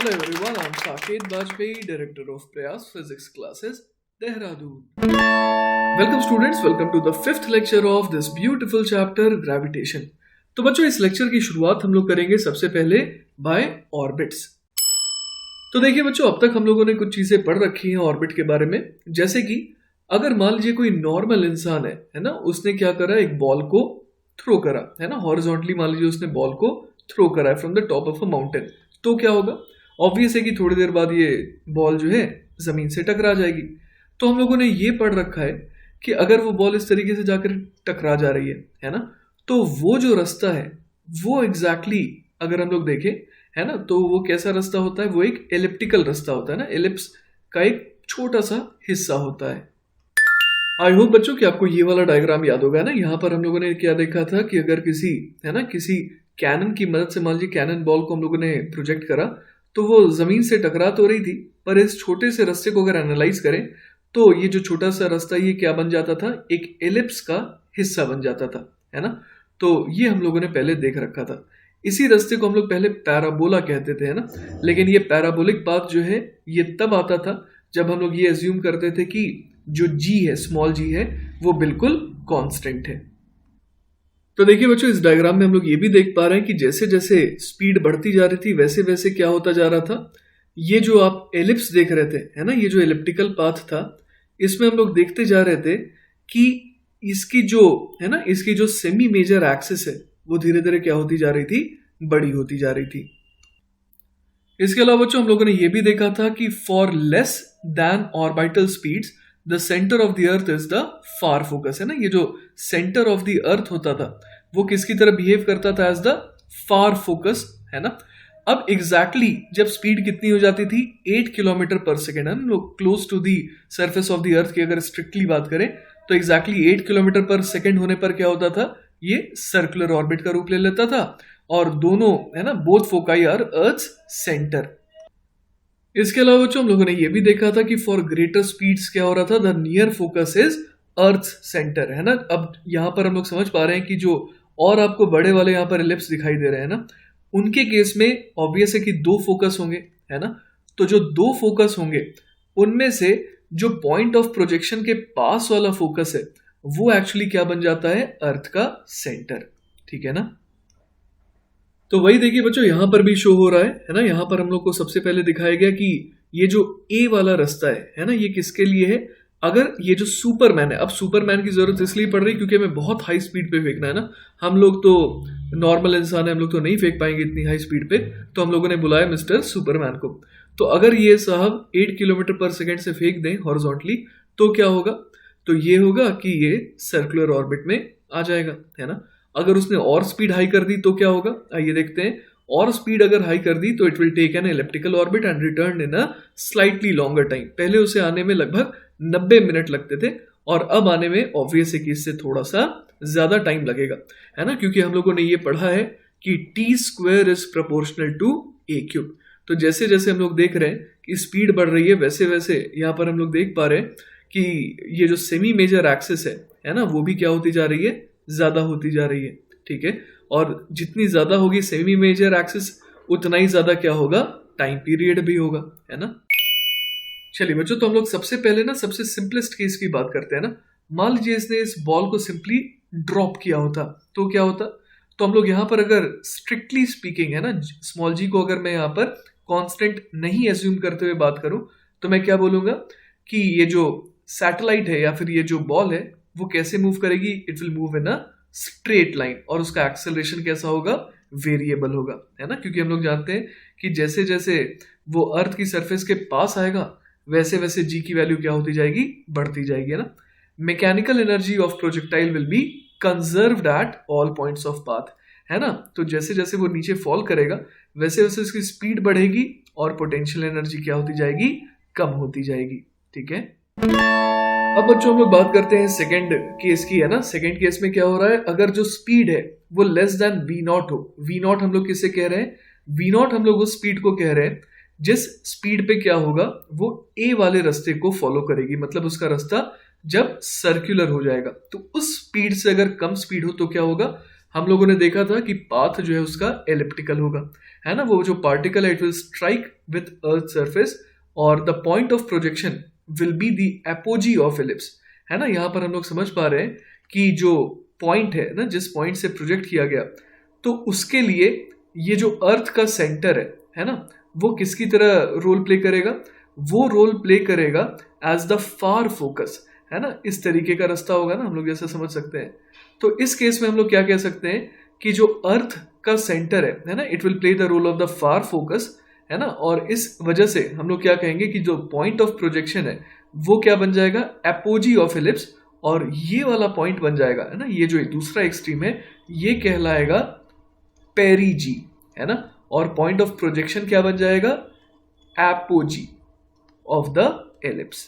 Hello everyone, I'm Saket Bajpayee, Director of Prayas Physics Classes, Dehradun. Welcome students, welcome to the fifth lecture of this beautiful chapter, Gravitation. तो बच्चों इस lecture की शुरुआत हम लोग करेंगे सबसे पहले बाय ऑर्बिट्स। तो देखिए बच्चों, अब तक हम लोगों ने कुछ चीजें पढ़ रखी हैं ऑर्बिट के बारे में, जैसे कि अगर मान लीजिए कोई नॉर्मल इंसान है ना, उसने क्या करा, एक बॉल को थ्रो करा है ना, हॉरिजॉन्टली मान लीजिए उसने बॉल को थ्रो करा है from the top of a mountain, तो क्या होगा, ऑब्वियस है कि थोड़ी देर बाद ये बॉल जो है जमीन से टकरा जाएगी। तो हम लोगों ने ये पढ़ रखा है कि अगर वो बॉल इस तरीके से जाकर टकरा जा रही है ना, तो वो जो रास्ता है वो एग्जैक्टली अगर हम लोग देखें है ना, तो वो कैसा रास्ता होता है, वो एक एलिप्टिकल रास्ता होता है ना, एलिप्स का एक छोटा सा हिस्सा होता है। आई होप बच्चों कि आपको ये वाला डायग्राम याद होगा ना। यहाँ पर हम लोगों ने क्या देखा था कि अगर किसी है ना, किसी कैनन की मदद से मान लीजिए कैनन बॉल को हम लोगों ने प्रोजेक्ट करा, तो वो जमीन से टकरा तो रही थी, पर इस छोटे से रास्ते को अगर एनालाइज करें तो ये जो छोटा सा रास्ता ये क्या बन जाता था, एक एलिप्स का हिस्सा बन जाता था है ना। तो ये हम लोगों ने पहले देख रखा था। इसी रास्ते को हम लोग पहले पैराबोला कहते थे है ना, लेकिन ये पैराबोलिक पाथ जो है ये तब आता था जब हम लोग ये एज्यूम करते थे कि जो जी है, स्मॉल जी है, वो बिल्कुल कांस्टेंट है। तो देखिए बच्चों, इस डायग्राम में हम लोग ये भी देख पा रहे हैं कि जैसे जैसे स्पीड बढ़ती जा रही थी वैसे वैसे क्या होता जा रहा था, ये जो आप एलिप्स देख रहे थे है ना, ये जो एलिप्टिकल पाथ था, इसमें हम लोग देखते जा रहे थे कि इसकी जो है ना, इसकी जो सेमी मेजर एक्सिस है वो धीरे धीरे क्या होती जा रही थी, बड़ी होती जा रही थी। इसके अलावा बच्चों हम लोगों ने ये भी देखा था कि for less than orbital speeds the centre of the earth is the far focus है ना। ये जो सेंटर ऑफ द अर्थ होता था वो किसकी तरह बिहेव करता था, एज द फार फोकस है ना। अब एग्जैक्टली जब स्पीड कितनी हो जाती थी, 8 किलोमीटर पर सेकेंड है ना, close to the surface of the earth की अगर स्ट्रिक्टली बात करें तो एग्जैक्टली 8 किलोमीटर पर सेकेंड होने पर क्या होता था, ये सर्कुलर ऑर्बिट का रूप ले लेता था, और दोनों है ना, both foci are earth centre. इसके अलावा बच्चों हम लोगों ने ये भी देखा था कि फॉर ग्रेटर स्पीड्स क्या हो रहा था, the near focus is earth centre है ना। अब यहां पर हम लोग समझ पा रहे हैं कि जो और आपको बड़े वाले यहाँ पर एलिप्स दिखाई दे रहे हैं ना, उनके केस में ऑब्वियस है कि दो फोकस होंगे है ना। तो जो दो फोकस होंगे उनमें से जो पॉइंट ऑफ प्रोजेक्शन के पास वाला फोकस है वो एक्चुअली क्या बन जाता है, अर्थ का सेंटर, ठीक है ना। तो वही देखिए बच्चों, यहां पर भी शो हो रहा है ना। यहां पर हम लोग को सबसे पहले दिखाया गया कि ये जो ए वाला रास्ता है ना, ये किसके लिए है, अगर ये जो सुपरमैन है, अब सुपरमैन की जरूरत इसलिए पड़ रही है क्योंकि हमें बहुत हाई स्पीड पे फेंकना है ना। हम लोग तो नॉर्मल इंसान है, हम लोग तो नहीं फेंक पाएंगे इतनी हाई स्पीड पे, तो हम लोगों ने बुलाया मिस्टर सुपरमैन को। तो अगर ये साहब 8 किलोमीटर पर सेकेंड से फेंक दें हॉरिजॉन्टली, तो क्या होगा, तो ये होगा कि ये सर्कुलर ऑर्बिट में आ जाएगा है ना। अगर उसने और स्पीड हाई कर दी तो क्या होगा, आइए देखते हैं। और स्पीड अगर हाई कर दी तो it will take an elliptical orbit and return in a slightly longer time. पहले उसे आने में लगभग 90 मिनट लगते थे, और अब आने में ऑब्वियस है कि इससे थोड़ा सा ज्यादा टाइम लगेगा है ना, क्योंकि हम लोगों ने ये पढ़ा है कि T square is proportional to a cube. तो जैसे जैसे हम लोग देख रहे हैं कि स्पीड बढ़ रही है वैसे वैसे यहाँ पर हम लोग देख पा रहे हैं कि ये जो सेमी मेजर एक्सिस है ना, वो भी क्या होती जा रही है, ज्यादा होती जा रही है, ठीक है। और जितनी ज्यादा होगी सेमी मेजर एक्सिस, उतना ही ज्यादा क्या होगा, टाइम पीरियड भी होगा है ना। चलिए बच्चों, तो हम लोग सबसे पहले ना सबसे सिंपलेस्ट केस की बात करते हैं ना। मान लीजिए इसने इस बॉल को सिंपली ड्रॉप किया होता तो क्या होता। तो हम लोग यहाँ पर अगर स्ट्रिक्टली स्पीकिंग है ना, स्मॉल जी को अगर मैं यहाँ पर कांस्टेंट नहीं एज्यूम करते हुए बात करूं तो मैं क्या बोलूंगा कि ये जो सैटेलाइट है या फिर ये जो बॉल है वो कैसे मूव करेगी, it will move in a straight line, और उसका एक्सेलरेशन कैसा होगा, वेरिएबल होगा है ना। क्योंकि हम लोग जानते हैं कि जैसे जैसे वो अर्थ की सरफेस के पास आएगा वैसे वैसे जी की वैल्यू क्या होती जाएगी, बढ़ती जाएगी है ना। Mechanical energy of projectile will be conserved at all points of path है ना। तो जैसे जैसे वो नीचे फॉल करेगा वैसे वैसे उसकी स्पीड बढ़ेगी और पोटेंशियल एनर्जी क्या होती जाएगी, कम होती जाएगी, ठीक है। अब बच्चों हम लोग बात करते हैं सेकंड केस की है ना। सेकंड केस में क्या हो रहा है, अगर जो स्पीड है वो लेस देन वी नॉट हो। वी नॉट हम लोग किससे कह रहे हैं, वी नॉट हम लोग उस स्पीड को कह रहे हैं जिस स्पीड पे क्या होगा, वो ए वाले रास्ते को फॉलो करेगी, मतलब उसका रास्ता जब सर्कुलर हो जाएगा। तो उस स्पीड से अगर कम स्पीड हो तो क्या होगा, हम लोगों ने देखा था कि पाथ जो है उसका एलिप्टिकल होगा है ना। वो जो पार्टिकल है it will strike with Earth surface और the point of projection will be the apogee of ellipse. है ना, यहाँ पर हम लोग समझ पा रहे हैं कि जो पॉइंट है ना, जिस पॉइंट से प्रोजेक्ट किया गया, तो उसके लिए ये जो अर्थ का सेंटर है ना, वो किसकी तरह रोल प्ले करेगा? वो रोल प्ले करेगा एज द फार फोकस, है ना, इस तरीके का रास्ता होगा ना, हम लोग जैसे समझ सकते हैं। तो इस केस में हम लोग क्या कह सकते हैं कि जो अर्थ का सेंटर है ना, it will play the role of the far focus, है ना, और इस वजह से हम लोग क्या कहेंगे कि जो पॉइंट ऑफ प्रोजेक्शन है वो क्या बन जाएगा? एपोजी ऑफ एलिप्स, और ये वाला पॉइंट बन जाएगा, है ना, ये जो दूसरा एक्सट्रीम है ये कहलाएगा पेरीजी, है ना, और पॉइंट ऑफ प्रोजेक्शन क्या बन जाएगा? Apogee of the ellipse.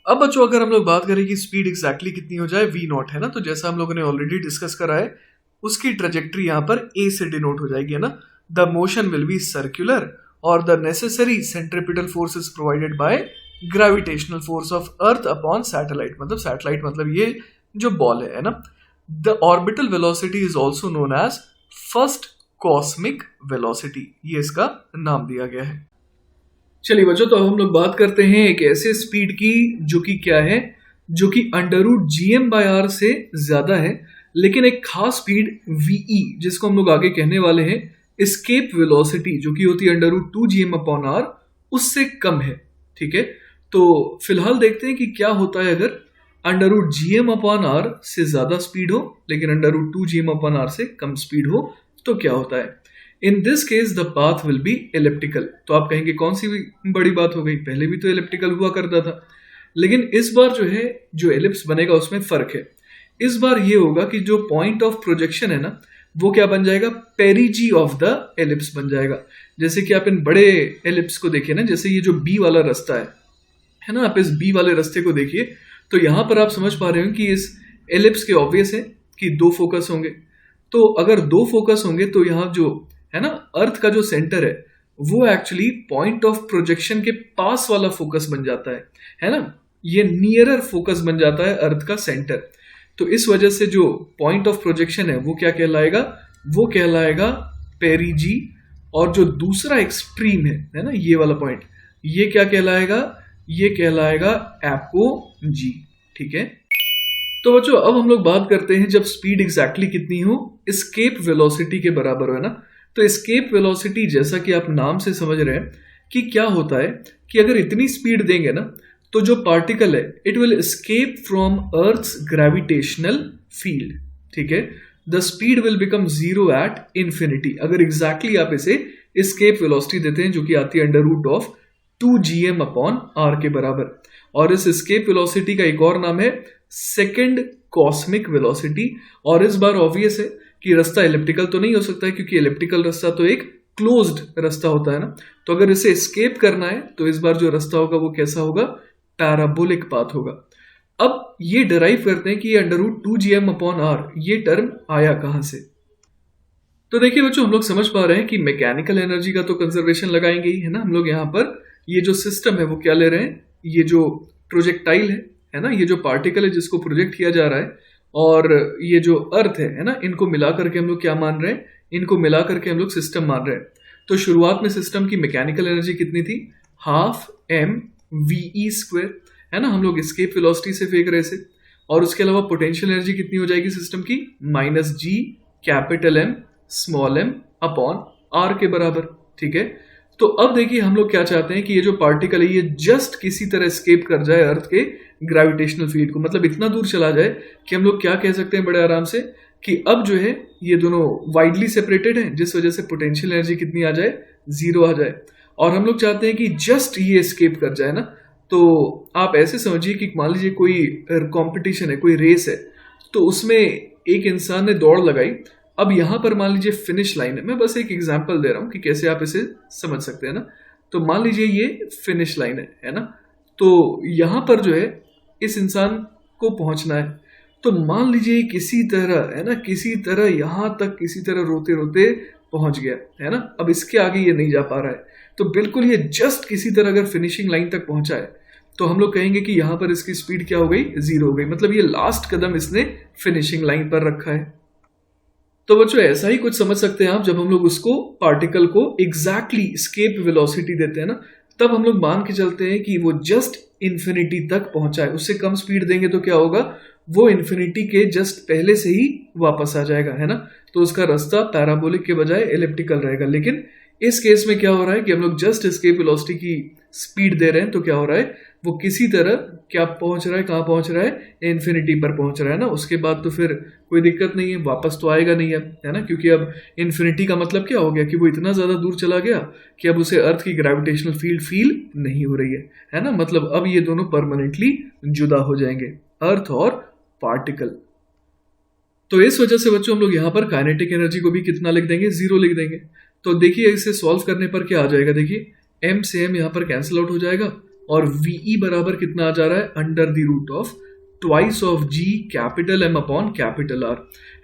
अब बच्चों अगर हम लोग बात करें कि स्पीड एग्जैक्टली कितनी हो जाए, v नॉट, है ना, तो जैसा हम लोगों ने ऑलरेडी डिस्कस करा है, उसकी ट्रेजेक्ट्री यहाँ पर a से डिनोट हो जाएगी, है ना। The motion will be circular और the necessary centripetal force is provided by gravitational force of earth upon satellite, मतलब सैटेलाइट मतलब ये जो बॉल है ना। The orbital velocity is also known as first cosmic velocity, ये इसका नाम दिया गया है। चलिए बच्चों, तो अब हम लोग बात करते हैं एक ऐसे स्पीड की जो कि क्या है, जो कि √gm/r से ज्यादा है, लेकिन एक खास स्पीड ve जिसको हम लोग आगे कहने वाले हैं एस्केप वेलोसिटी, जो कि होती है √2gm/r, उससे कम है। ठीक है, तो फिलहाल देखते हैं कि क्या होता है अगर √gm/r से ज्यादा स्पीड हो लेकिन √2gm/r से कम स्पीड हो, तो क्या होता है। In this case the path will be elliptical. तो आप कहेंगे कौन सी बड़ी बात हो गई, पहले भी तो एलिप्टिकल हुआ करता था, लेकिन इस बार जो है जो एलिप्स बनेगा उसमें फर्क है। इस बार ये होगा कि जो पॉइंट ऑफ प्रोजेक्शन है ना, वो क्या बन जाएगा? पेरीजी ऑफ द एलिप्स बन जाएगा। जैसे कि आप इन बड़े एलिप्स को देखिए ना, जैसे ये जो बी वाला रास्ता है ना, आप इस बी वाले रास्ते को देखिए, तो यहां पर आप समझ पा रहे हो कि इस एलिप्स के ऑब्वियस है कि दो फोकस होंगे। तो अगर दो फोकस होंगे तो यहाँ जो है ना अर्थ का जो सेंटर है वो एक्चुअली पॉइंट ऑफ प्रोजेक्शन के पास वाला फोकस बन जाता है ना, ये नियरर फोकस बन जाता है अर्थ का सेंटर। तो इस वजह से जो पॉइंट ऑफ प्रोजेक्शन है वो क्या कहलाएगा? वो कहलाएगा पेरीजी, और जो दूसरा एक्सट्रीम है ना, ये वाला पॉइंट, ये क्या कहलाएगा? ये कहलाएगा एपोजी। ठीक है, तो बच्चों अब हम लोग बात करते हैं जब स्पीड एग्जैक्टली कितनी हो, एस्केप वेलोसिटी के बराबर हो, है ना। तो एस्केप वेलोसिटी जैसा कि आप नाम से समझ रहे हैं कि क्या होता है कि अगर इतनी स्पीड देंगे ना, तो जो पार्टिकल है it will escape from earth's gravitational field. ठीक है, the speed will become zero at infinity. अगर एग्जैक्टली आप इसे एस्केप वेलोसिटी देते हैं जो कि आती है √2gm/r के बराबर, और इस एस्केप वेलोसिटी का एक और नाम है सेकेंड कॉस्मिक वेलोसिटी। और इस बार ऑब्वियस है कि रास्ता एलिप्टिकल तो नहीं हो सकता है, क्योंकि एलिप्टिकल रास्ता तो एक क्लोज्ड रास्ता होता है ना। तो अगर इसे एस्केप करना है तो इस बार जो रास्ता होगा वो कैसा होगा? पैराबोलिक पाथ होगा। अब ये डिराइव करते हैं कि ये √2gm/r ये टर्म आया कहां से। तो देखिए बच्चों, हम लोग समझ पा रहे हैं कि मैकेनिकल एनर्जी का तो कंजर्वेशन लगाएंगे ही, है ना। हम लोग यहाँ पर ये जो सिस्टम है वो क्या ले रहे हैं? ये जो प्रोजेक्टाइल है ना, ये जो पार्टिकल है जिसको प्रोजेक्ट किया जा रहा है, और ये जो अर्थ है ना, इनको मिला करके हम लोग क्या मान रहे हैं? इनको मिला करके हम लोग सिस्टम मान रहे हैं। तो शुरुआत में सिस्टम की मैकेनिकल एनर्जी कितनी थी? ½ mve², है ना, हम लोग एस्केप वेलोसिटी से फेंक रहे थे। और उसके अलावा पोटेंशियल एनर्जी कितनी हो जाएगी सिस्टम की? -G∠M⁻r के बराबर। ठीक है, तो अब देखिए हम लोग क्या चाहते हैं कि ये जो पार्टिकल है ये जस्ट किसी तरह एस्केप कर जाए अर्थ के ग्रेविटेशनल फील्ड को, मतलब इतना दूर चला जाए कि हम लोग क्या कह सकते हैं बड़े आराम से कि अब जो है ये दोनों वाइडली सेपरेटेड हैं, जिस वजह से पोटेंशियल एनर्जी कितनी आ जाए? 0 आ जाए। और हम लोग चाहते हैं कि जस्ट ये एस्केप कर जाए ना। तो आप ऐसे समझिए कि मान लीजिए कोई कंपटीशन है, कोई रेस है, तो उसमें एक इंसान ने दौड़ लगाई। अब यहां पर मान लीजिए फिनिश लाइन है, मैं बस एक एग्जांपल दे रहा हूं कि कैसे आप इसे समझ सकते हैं ना। तो मान लीजिए ये फिनिश लाइन है ना, तो यहां पर जो है इस इंसान को पहुंचना है। तो मान लीजिए किसी तरह, है ना, किसी तरह यहां तक किसी तरह रोते रोते पहुंच गया, है ना। अब इसके आगे ये नहीं जा पा रहा है, तो बिल्कुल ये जस्ट किसी तरह अगर फिनिशिंग लाइन तक पहुंचा है तो हम लोग कहेंगे कि यहां पर इसकी स्पीड क्या हो गई? 0 हो गई। मतलब ये लास्ट कदम इसने फिनिशिंग लाइन पर रखा है। तो बच्चों ऐसा ही कुछ समझ सकते हैं आप, जब हम लोग उसको पार्टिकल को एग्जैक्टली एस्केप वेलोसिटी देते हैं ना, तब हम लोग मान के चलते हैं कि वो जस्ट इन्फिनिटी तक पहुंचा है। उससे कम स्पीड देंगे तो क्या होगा, वो इन्फिनिटी के जस्ट पहले से ही वापस आ जाएगा, है ना। तो उसका रास्ता पैराबोलिक के बजाय एलिप्टिकल रहेगा। लेकिन इस केस में क्या हो रहा है कि हम लोग जस्ट एस्केप वेलोसिटी की स्पीड दे रहे हैं, तो क्या हो रहा है, वो किसी तरह क्या पहुंच रहा है, कहाँ पहुंच रहा है, इन्फिनिटी पर पहुंच रहा है ना। उसके बाद तो फिर कोई दिक्कत नहीं है, वापस तो आएगा नहीं अब, है ना, क्योंकि अब इन्फिनिटी का मतलब क्या हो गया कि वो इतना ज्यादा दूर चला गया कि अब उसे अर्थ की ग्रेविटेशनल फील्ड फील नहीं हो रही है ना। मतलब अब ये दोनों परमानेंटली जुदा हो जाएंगे, अर्थ और पार्टिकल। तो इस वजह से बच्चों हम लोग यहाँ पर काइनेटिक एनर्जी को भी कितना लिख देंगे, 0 लिख देंगे। तो देखिए इसे सॉल्व करने पर क्या आ जाएगा, देखिए m से m यहाँ पर कैंसिल आउट हो जाएगा और ve बराबर कितना आ जा रहा है, under the root of twice of g capital M upon capital R,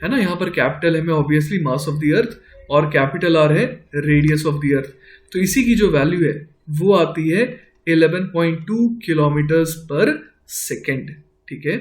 है ना। यहाँ पर कैपिटल M है obviously mass of the earth और कैपिटल R है रेडियस ऑफ द अर्थ। तो इसी की जो वैल्यू है वो आती है 11.2 किलोमीटर्स पर सेकेंड, ठीक है।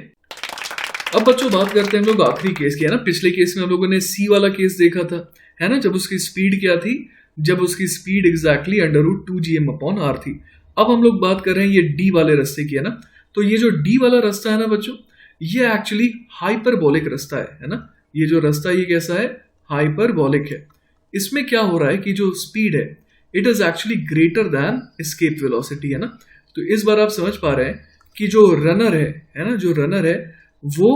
अब बच्चों बात करते हैं हम लोग आखिरी केस की, है ना। पिछले केस में हम लोगों ने सी वाला केस देखा था, है ना, जब उसकी स्पीड क्या थी, जब उसकी speed exactly under root 2gm upon R थी। अब हम लोग बात कर रहे हैं ये डी वाले रास्ते की, है ना। तो ये जो डी वाला रास्ता है ना बच्चों, ये एक्चुअली हाइपरबोलिक रास्ता है ना। ये जो रास्ता है ये कैसा है, हाइपरबोलिक है। इसमें क्या हो रहा है कि जो स्पीड है it is actually greater than escape velocity, है ना। तो इस बार आप समझ पा रहे हैं कि जो रनर है ना, जो रनर है वो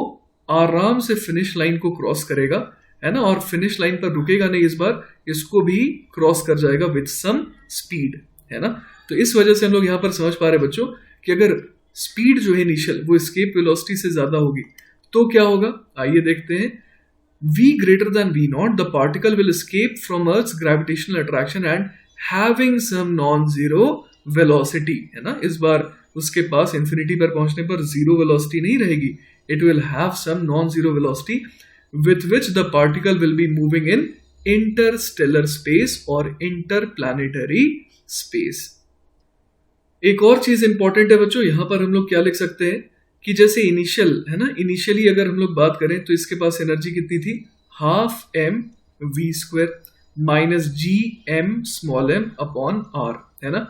आराम से फिनिश लाइन को क्रॉस करेगा, है ना, और फिनिश लाइन पर रुकेगा नहीं, इस बार इसको भी क्रॉस कर जाएगा विथ सम स्पीड, है ना। तो इस वजह से हम लोग यहाँ पर समझ पा रहे हैं बच्चों कि अगर स्पीड जो है इनिशियल वो एस्केप वेलोसिटी से ज्यादा होगी तो क्या होगा, आइए देखते हैं। v greater than v naught, the particle will escape from Earth's gravitational attraction and having some non-zero velocity, है ना। इस बार उसके पास इंफिनिटी पर पहुंचने पर जीरो वेलोसिटी नहीं रहेगी, it will have some non-zero velocity with which the particle will be moving in interstellar space or interplanetary space। एक और चीज इंपॉर्टेंट है बच्चों, यहां पर हम लोग क्या लिख सकते हैं कि जैसे इनिशियल है ना, इनिशियली अगर हम लोग बात करें तो इसके पास एनर्जी कितनी थी, half M V square minus G M small M upon R, है ना।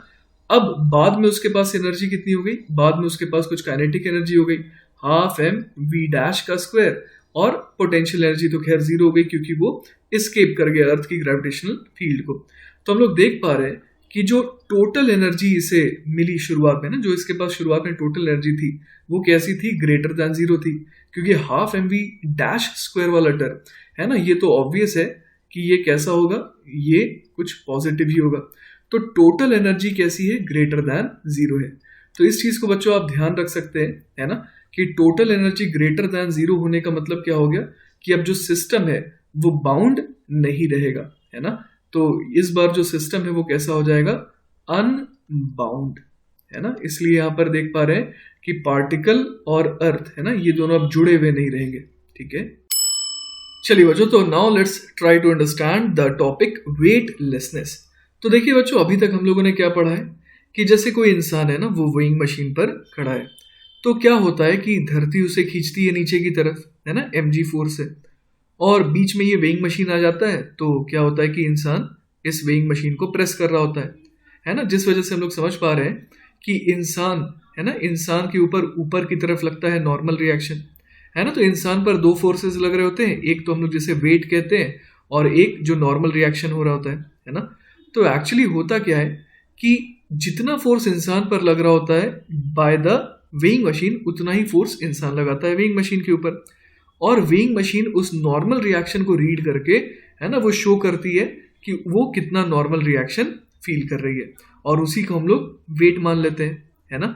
अब बाद में उसके पास एनर्जी कितनी हो गई, बाद में उसके पास कुछ काइनेटिक एनर्जी हो गई, हाफ एम वी डैश का स्क्वायर, और पोटेंशियल एनर्जी तो खैर जीरो हो गई क्योंकि वो एस्केप कर गया अर्थ की ग्रेविटेशनल फील्ड को। तो हम लोग देख पा रहे हैं कि जो टोटल एनर्जी इसे मिली शुरुआत में ना, जो इसके पास शुरुआत में टोटल एनर्जी थी वो कैसी थी, ग्रेटर देन जीरो थी, क्योंकि half M V dash square वाला टर्म है ना, ये तो ऑब्वियस है कि ये कैसा होगा, ये कुछ पॉजिटिव ही होगा। तो टोटल एनर्जी कैसी है, ग्रेटर देन जीरो है। तो इस चीज को बच्चों आप ध्यान रख सकते हैं, है ना, कि total energy greater than zero होने का मतलब क्या हो गया कि अब जो सिस्टम है वो बाउंड नहीं रहेगा, है ना। तो इस बार जो सिस्टम है वो कैसा हो जाएगा, अनबाउंड, है ना। इसलिए यहां पर देख पा रहे हैं कि पार्टिकल और अर्थ है ना, ये दोनों अब जुड़े हुए नहीं रहेंगे, ठीक है। चलिए बच्चों, तो now let's try to understand the topic weightlessness. तो देखिए बच्चों, अभी तक हम लोगों ने क्या पढ़ा है कि जैसे कोई इंसान है ना, वो वेइंग मशीन पर खड़ा है, तो क्या होता है कि धरती उसे खींचती है नीचे की तरफ, है ना, mg फोर्स से, और बीच में ये वेइंग मशीन आ जाता है। तो क्या होता है कि इंसान इस वेइंग मशीन को प्रेस कर रहा होता है ना, जिस वजह से हम लोग समझ पा रहे हैं कि इंसान है ना, इंसान के ऊपर की तरफ लगता है नॉर्मल रिएक्शन, है ना। तो इंसान पर दो फोर्सेस लग रहे होते हैं, एक तो हम लोग जैसे वेट कहते हैं और एक जो नॉर्मल रिएक्शन हो रहा होता है ना। तो एक्चुअली होता क्या है कि जितना फोर्स इंसान पर लग रहा होता है बाय द वेइंग मशीन, उतना ही फोर्स इंसान लगाता है वेइंग मशीन के ऊपर, और वेइंग मशीन उस नॉर्मल रिएक्शन को रीड करके है ना, वो शो करती है कि वो कितना नॉर्मल रिएक्शन फील कर रही है, और उसी को हम लोग वेट मान लेते हैं, है ना।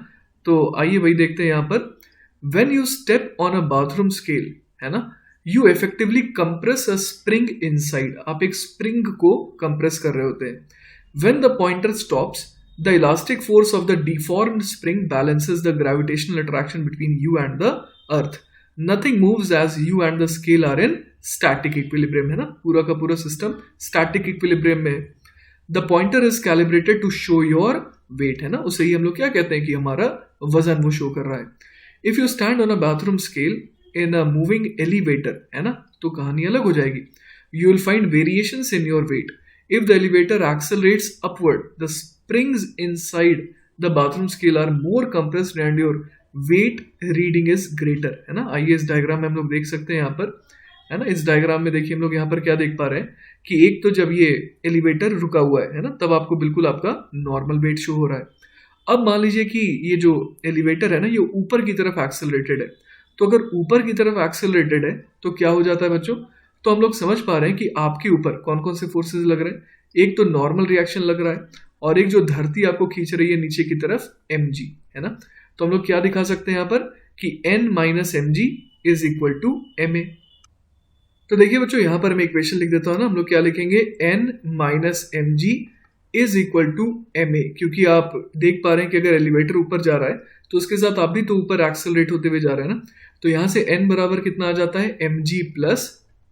तो आइए वही देखते हैं यहाँ पर, when you step on a bathroom scale, है ना, you effectively compress a spring inside, आप एक स्प्रिंग को कंप्रेस कर रहे होते हैं। When the pointer stops, the elastic force of the deformed spring balances the gravitational attraction between you and the earth. Nothing moves as you and the scale are in static equilibrium, है ना, पूरा का पूरा system static equilibrium में है। The pointer is calibrated to show your weight, है ना, उसे ही हम लोग क्या कहते हैं कि हमारा वजन वो शो कर रहा है। If you stand on a bathroom scale in a moving elevator, है ना, तो कहानी अलग हो जाएगी। you will find variations in your weight. If the elevator accelerates upward, the springs inside the bathroom scale are more compressed and your weight reading is greater, है ना। आइए इस डायग्राम में हम लोग देख सकते हैं यहाँ पर, है ना। इस डायग्राम में देखिए हम लोग यहाँ पर क्या देख पा रहे हैं कि एक तो जब ये एलिवेटर रुका हुआ है ना, तब आपको बिल्कुल आपका नॉर्मल वेट शो हो रहा है। अब मान लीजिए कि ये जो एलिवेटर है ना, ये ऊपर की तरफ एक्सेलरेटेड है। तो अगर ऊपर की तरफ एक्सेलरेटेड है तो क्या हो जाता है बच्चों, तो हम लोग समझ पा रहे हैं कि आपके ऊपर कौन कौन से फोर्सेस लग रहे हैं। एक तो नॉर्मल रिएक्शन लग रहा है, और एक जो धरती आपको खींच रही है नीचे की तरफ, mg, है ना। तो हम लोग क्या दिखा सकते हैं यहाँ पर कि n minus M G is equal to ma। तो देखिए बच्चों, यहाँ पर मैं इक्वेशन लिख देता हूँ ना। हम लोग क्या लिखेंगे, n minus M G is equal to ma, क्योंकि आप देख पा रहे हैं कि अगर एलिवेटर ऊपर जा रहा है तो उसके साथ आप भी तो ऊपर एक्सेलरेट होते हुए जा रहे हैं ना। तो यहाँ से n बराबर कितना आ जाता है, mg प्लस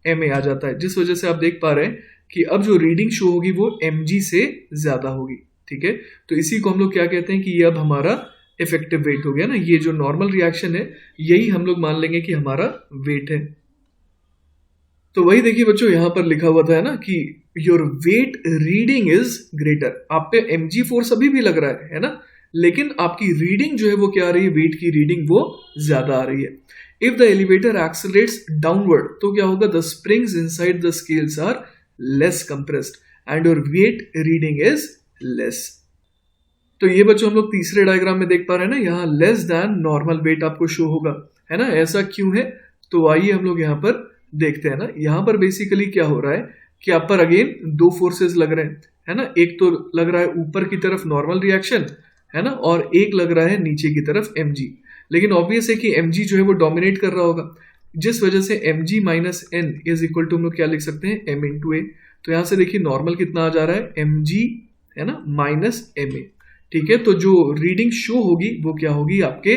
ma आ जाता है, जिस वजह से आप देख पा रहे हैं कि अब जो रीडिंग शो होगी वो mg से ज्यादा होगी। ठीक है, तो इसी को हम लोग क्या कहते हैं कि ये अब हमारा इफेक्टिव वेट हो गया ना। ये जो नॉर्मल रिएक्शन है यही हम लोग मान लेंगे कि हमारा वेट है। तो वही देखिए बच्चों, यहां पर लिखा हुआ था ना कि your weight reading is greater. आप पे mg फोर्स अभी भी लग रहा है ना, लेकिन आपकी रीडिंग जो है वो क्या आ रही है, वेट की रीडिंग वो ज्यादा आ रही है। If the elevator accelerates downward तो क्या होगा, the springs inside the scales are less compressed and your weight reading is less. तो ये बच्चों हम लोग तीसरे डायग्राम में देख पा रहे हैं ना, यहाँ लेस देन नॉर्मल वेट आपको शो होगा, है ना। ऐसा क्यों है, तो आइए हम लोग यहाँ पर देखते हैं ना। यहाँ पर बेसिकली क्या हो रहा है कि आप पर अगेन दो फोर्सेस लग रहे हैं, है ना। एक तो लग रहा है ऊपर की तरफ नॉर्मल रिएक्शन, है ना, और एक लग रहा है नीचे की तरफ mg। लेकिन ऑब्वियस है कि mg जो है वो डोमिनेट कर रहा होगा, जिस वजह से mg minus n is equal to हम लोग क्या लिख सकते हैं, m इंटू ए। तो यहाँ से देखिए नॉर्मल कितना आ जा रहा है, mg, है ना, माइनस ma। ठीक है, तो जो रीडिंग शो होगी वो क्या होगी, आपके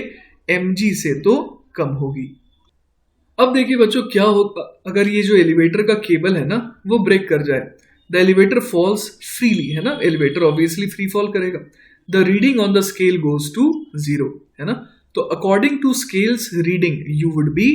mg से तो कम होगी। अब देखिए बच्चों क्या होगा अगर ये जो एलिवेटर का केबल है ना वो ब्रेक कर जाए। द एलिवेटर फॉल्स फ्रीली, है ना, एलिवेटर ऑब्वियसली फ्री फॉल करेगा। The reading on the scale goes to 0, है ना। तो according to scales reading you would be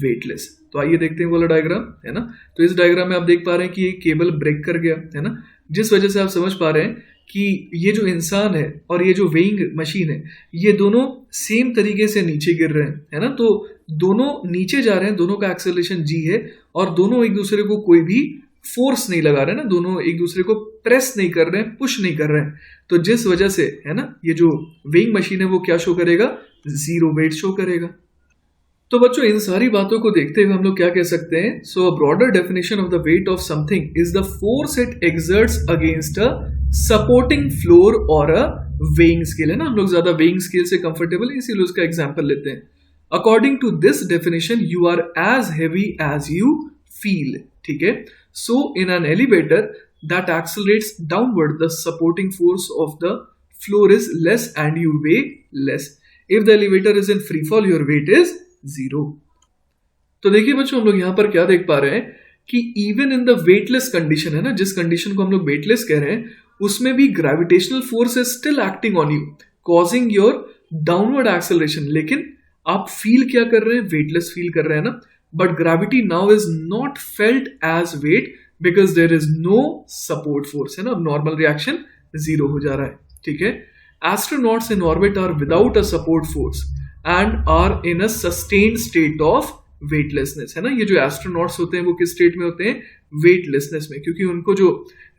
weightless. तो आइए देखते हैं वाला डायग्राम, है ना। तो इस डायग्राम में आप देख पा रहे हैं कि ये केबल ब्रेक कर गया, है ना, जिस वजह से आप समझ पा रहे हैं कि ये जो इंसान है और ये जो वेइंग मशीन है ये दोनों सेम तरीके से नीचे गिर रहे हैं, है ना। तो दोनों नीचे जा रहे हैं, दोनों का एक्सेलरेशन g है, और दोनों एक दूसरे को कोई भी फोर्स नहीं लगा रहे हैं ना, दोनों एक दूसरे को प्रेस नहीं कर रहे हैं, पुश नहीं कर रहे हैं। तो जिस वजह से, है ना, ये जो वेइंग मशीन है वो क्या शो करेगा, 0 वेट शो करेगा। तो बच्चों इन सारी बातों को देखते हुए हम लोग क्या कह सकते हैं, so a broader definition of the weight of something is the force it exerts against a supporting floor और अ वेइंग स्केल, है ना। हम लोग ज्यादा वेइंग स्केल से कंफर्टेबल है, इसीलिए उसका एग्जांपल लेते हैं। According to this definition you are as heavy as you feel. ठीक है, so in an elevator that accelerates downward the supporting force of the floor is less and you weigh less. If the elevator is in free fall your weight is 0। तो देखिए बच्चों हम लोग यहां पर क्या देख पा रहे हैं कि even in the weightless condition, है ना, जिस कंडीशन को हम लोग वेटलेस कह रहे हैं उसमें भी gravitational force is still acting on you causing your downward acceleration. लेकिन आप फील क्या कर रहे हैं, वेटलेस फील कर रहे हैं ना। But gravity now is not felt as weight because there is no support force, है ना। नॉर्मल रिएक्शन 0 हो जा रहा है। ठीक है, astronauts in orbit are without a support force and are in a sustained state of weightlessness, है ना। ये जो एस्ट्रोनॉट्स होते हैं वो किस स्टेट में होते हैं, वेटलेसनेस में, क्योंकि उनको जो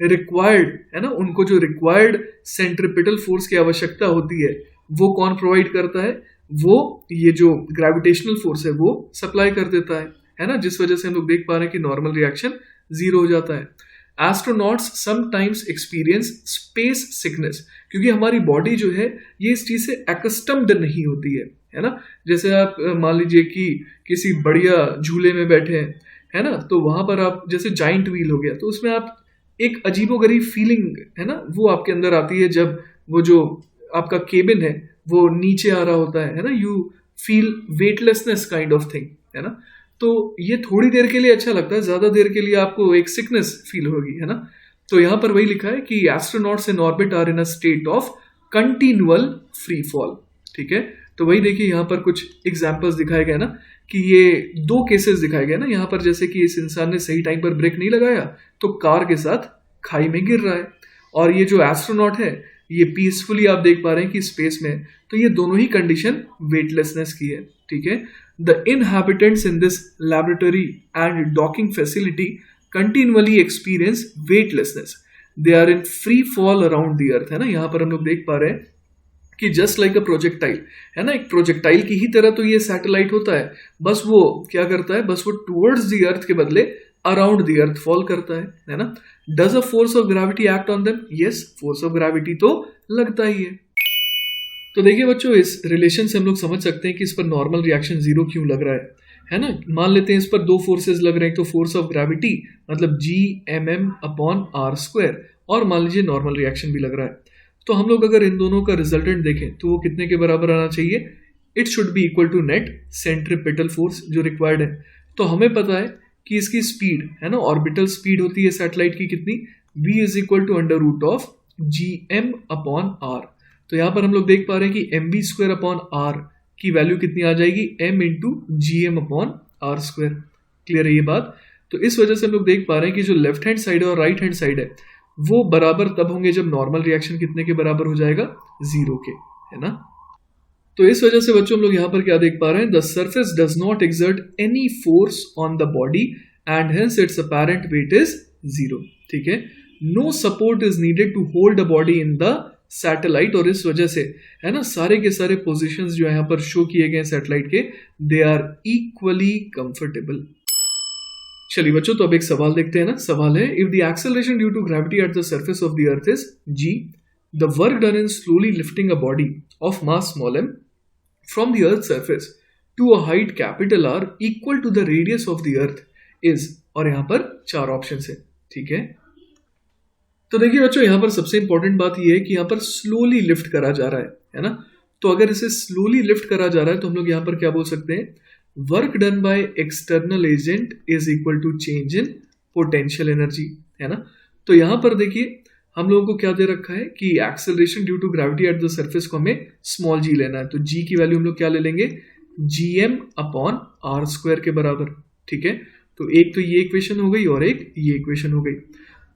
रिक्वायर्ड, है ना, उनको जो रिक्वायर्ड सेंट्रिपिटल फोर्स की आवश्यकता होती है वो कौन प्रोवाइड करता है, वो ये जो ग्रेविटेशनल फोर्स है वो सप्लाई कर देता है ना, जिस वजह से हम लोग देख पा रहे हैं कि नॉर्मल रिएक्शन 0 हो जाता है। Astronauts sometimes experience space sickness, क्योंकि हमारी बॉडी जो है ये इस चीज से एक्स्टम्ड नहीं होती है ना। जैसे आप मान लीजिए कि किसी बढ़िया झूले में बैठे हैं, है ना, तो वहां पर आप जैसे जाइंट व्हील हो गया तो उसमें आप एक अजीबोगरीब फीलिंग, है ना, वो आपके अंदर आती है जब वो जो आपका केबिन है वो नीचे आ रहा होता है ना। You feel weightlessness kind of thing, है ना। तो ये थोड़ी देर के लिए अच्छा लगता है, ज्यादा देर के लिए आपको एक सिकनेस फील होगी, है ना। तो यहां पर वही लिखा है कि astronauts in orbit are in a state of continual free fall. ठीक है, तो वही देखिए यहां पर कुछ एग्जांपल्स दिखाए गए ना कि ये दो केसेस दिखाए गए ना यहाँ पर, जैसे कि इस इंसान ने सही टाइम पर ब्रेक नहीं लगाया तो कार के साथ खाई में गिर रहा है, और ये जो एस्ट्रोनॉट है ये पीसफुली आप देख पा रहे हैं कि स्पेस में है। तो ये दोनों ही कंडीशन वेटलेसनेस की है, ठीक है। The inhabitants in this laboratory and docking facility continually experience weightlessness, they are in free fall around the earth, है ना। यहाँ पर हम लोग देख पा रहे हैं कि जस्ट लाइक अ प्रोजेक्टाइल, है ना, एक प्रोजेक्टाइल की ही तरह तो ये सैटेलाइट होता है, बस वो क्या करता है, बस वो टुवर्ड्स द अर्थ के बदले अराउंड द अर्थ फॉल करता है ना। Does a force of gravity act on them? Yes, force of gravity तो लगता ही है। तो देखिए बच्चों, इस रिलेशन से हम लोग समझ सकते हैं कि इस पर नॉर्मल रिएक्शन जीरो क्यों लग रहा है ना। मान लेते हैं इस पर दो फोर्सेस लग रहे हैं, तो फोर्स ऑफ ग्रेविटी मतलब G/m/r², और मान लीजिए नॉर्मल रिएक्शन भी लग रहा है। तो हम लोग अगर इन दोनों का रिजल्टेंट देखें तो वो कितने के बराबर आना चाहिए? It should be equal to net centripetal force जो रिक्वायर्ड है। तो हमें पता है कि इसकी स्पीड, है ना, ऑर्बिटल स्पीड होती है सैटेलाइट की कितनी, v is equal to under root of Gm/r। तो यहाँ पर हम लोग देख पा रहे हैं कि mv²/r की वैल्यू कितनी आ जाएगी, m इंटू Gm/r²। क्लियर है ये बात? तो इस वजह से हम लोग देख पा रहे हैं कि जो लेफ्ट हैंड साइड है और राइट हैंड साइड है वो बराबर तब होंगे जब नॉर्मल रिएक्शन कितने के बराबर हो जाएगा, जीरो के, है ना। तो इस वजह से बच्चों हम लोग यहाँ पर क्या देख पा रहे हैं, the surface does not exert any force on the body and hence its apparent weight is zero, ठीक है। No support is needed to hold a body in the satellite, और इस वजह से, है ना, सारे के सारे पोजीशंस जो यहाँ पर शो किए गए सैटेलाइट के, दे आर इक्वली कंफर्टेबल। चलिए बच्चों, तो अब एक सवाल देखते हैं ना। सवाल है, if the acceleration due to gravity at the surface of the earth is g, the work done in slowly lifting a body of mass small m from the earth surface to a height capital R equal to the radius of the earth is, और यहाँ पर चार option है, ठीक है। तो देखिए बच्चों, यहाँ पर सबसे इंपॉर्टेंट बात यह है कि यहाँ पर स्लोली लिफ्ट करा जा रहा है ना। तो अगर इसे स्लोली लिफ्ट करा जा रहा है तो हम लोग यहाँ पर क्या बोल सकते हैं, work done by external agent is equal to change in potential energy, है ना। तो यहाँ पर देखिए हम लोगों को क्या दे रखा है कि acceleration due to gravity at the surface को हमें स्मॉल g लेना है। तो g की वैल्यू हम लोग क्या ले लेंगे, Gm/r² के बराबर, ठीक है। तो एक तो ये इक्वेशन हो गई और एक ये इक्वेशन हो गई।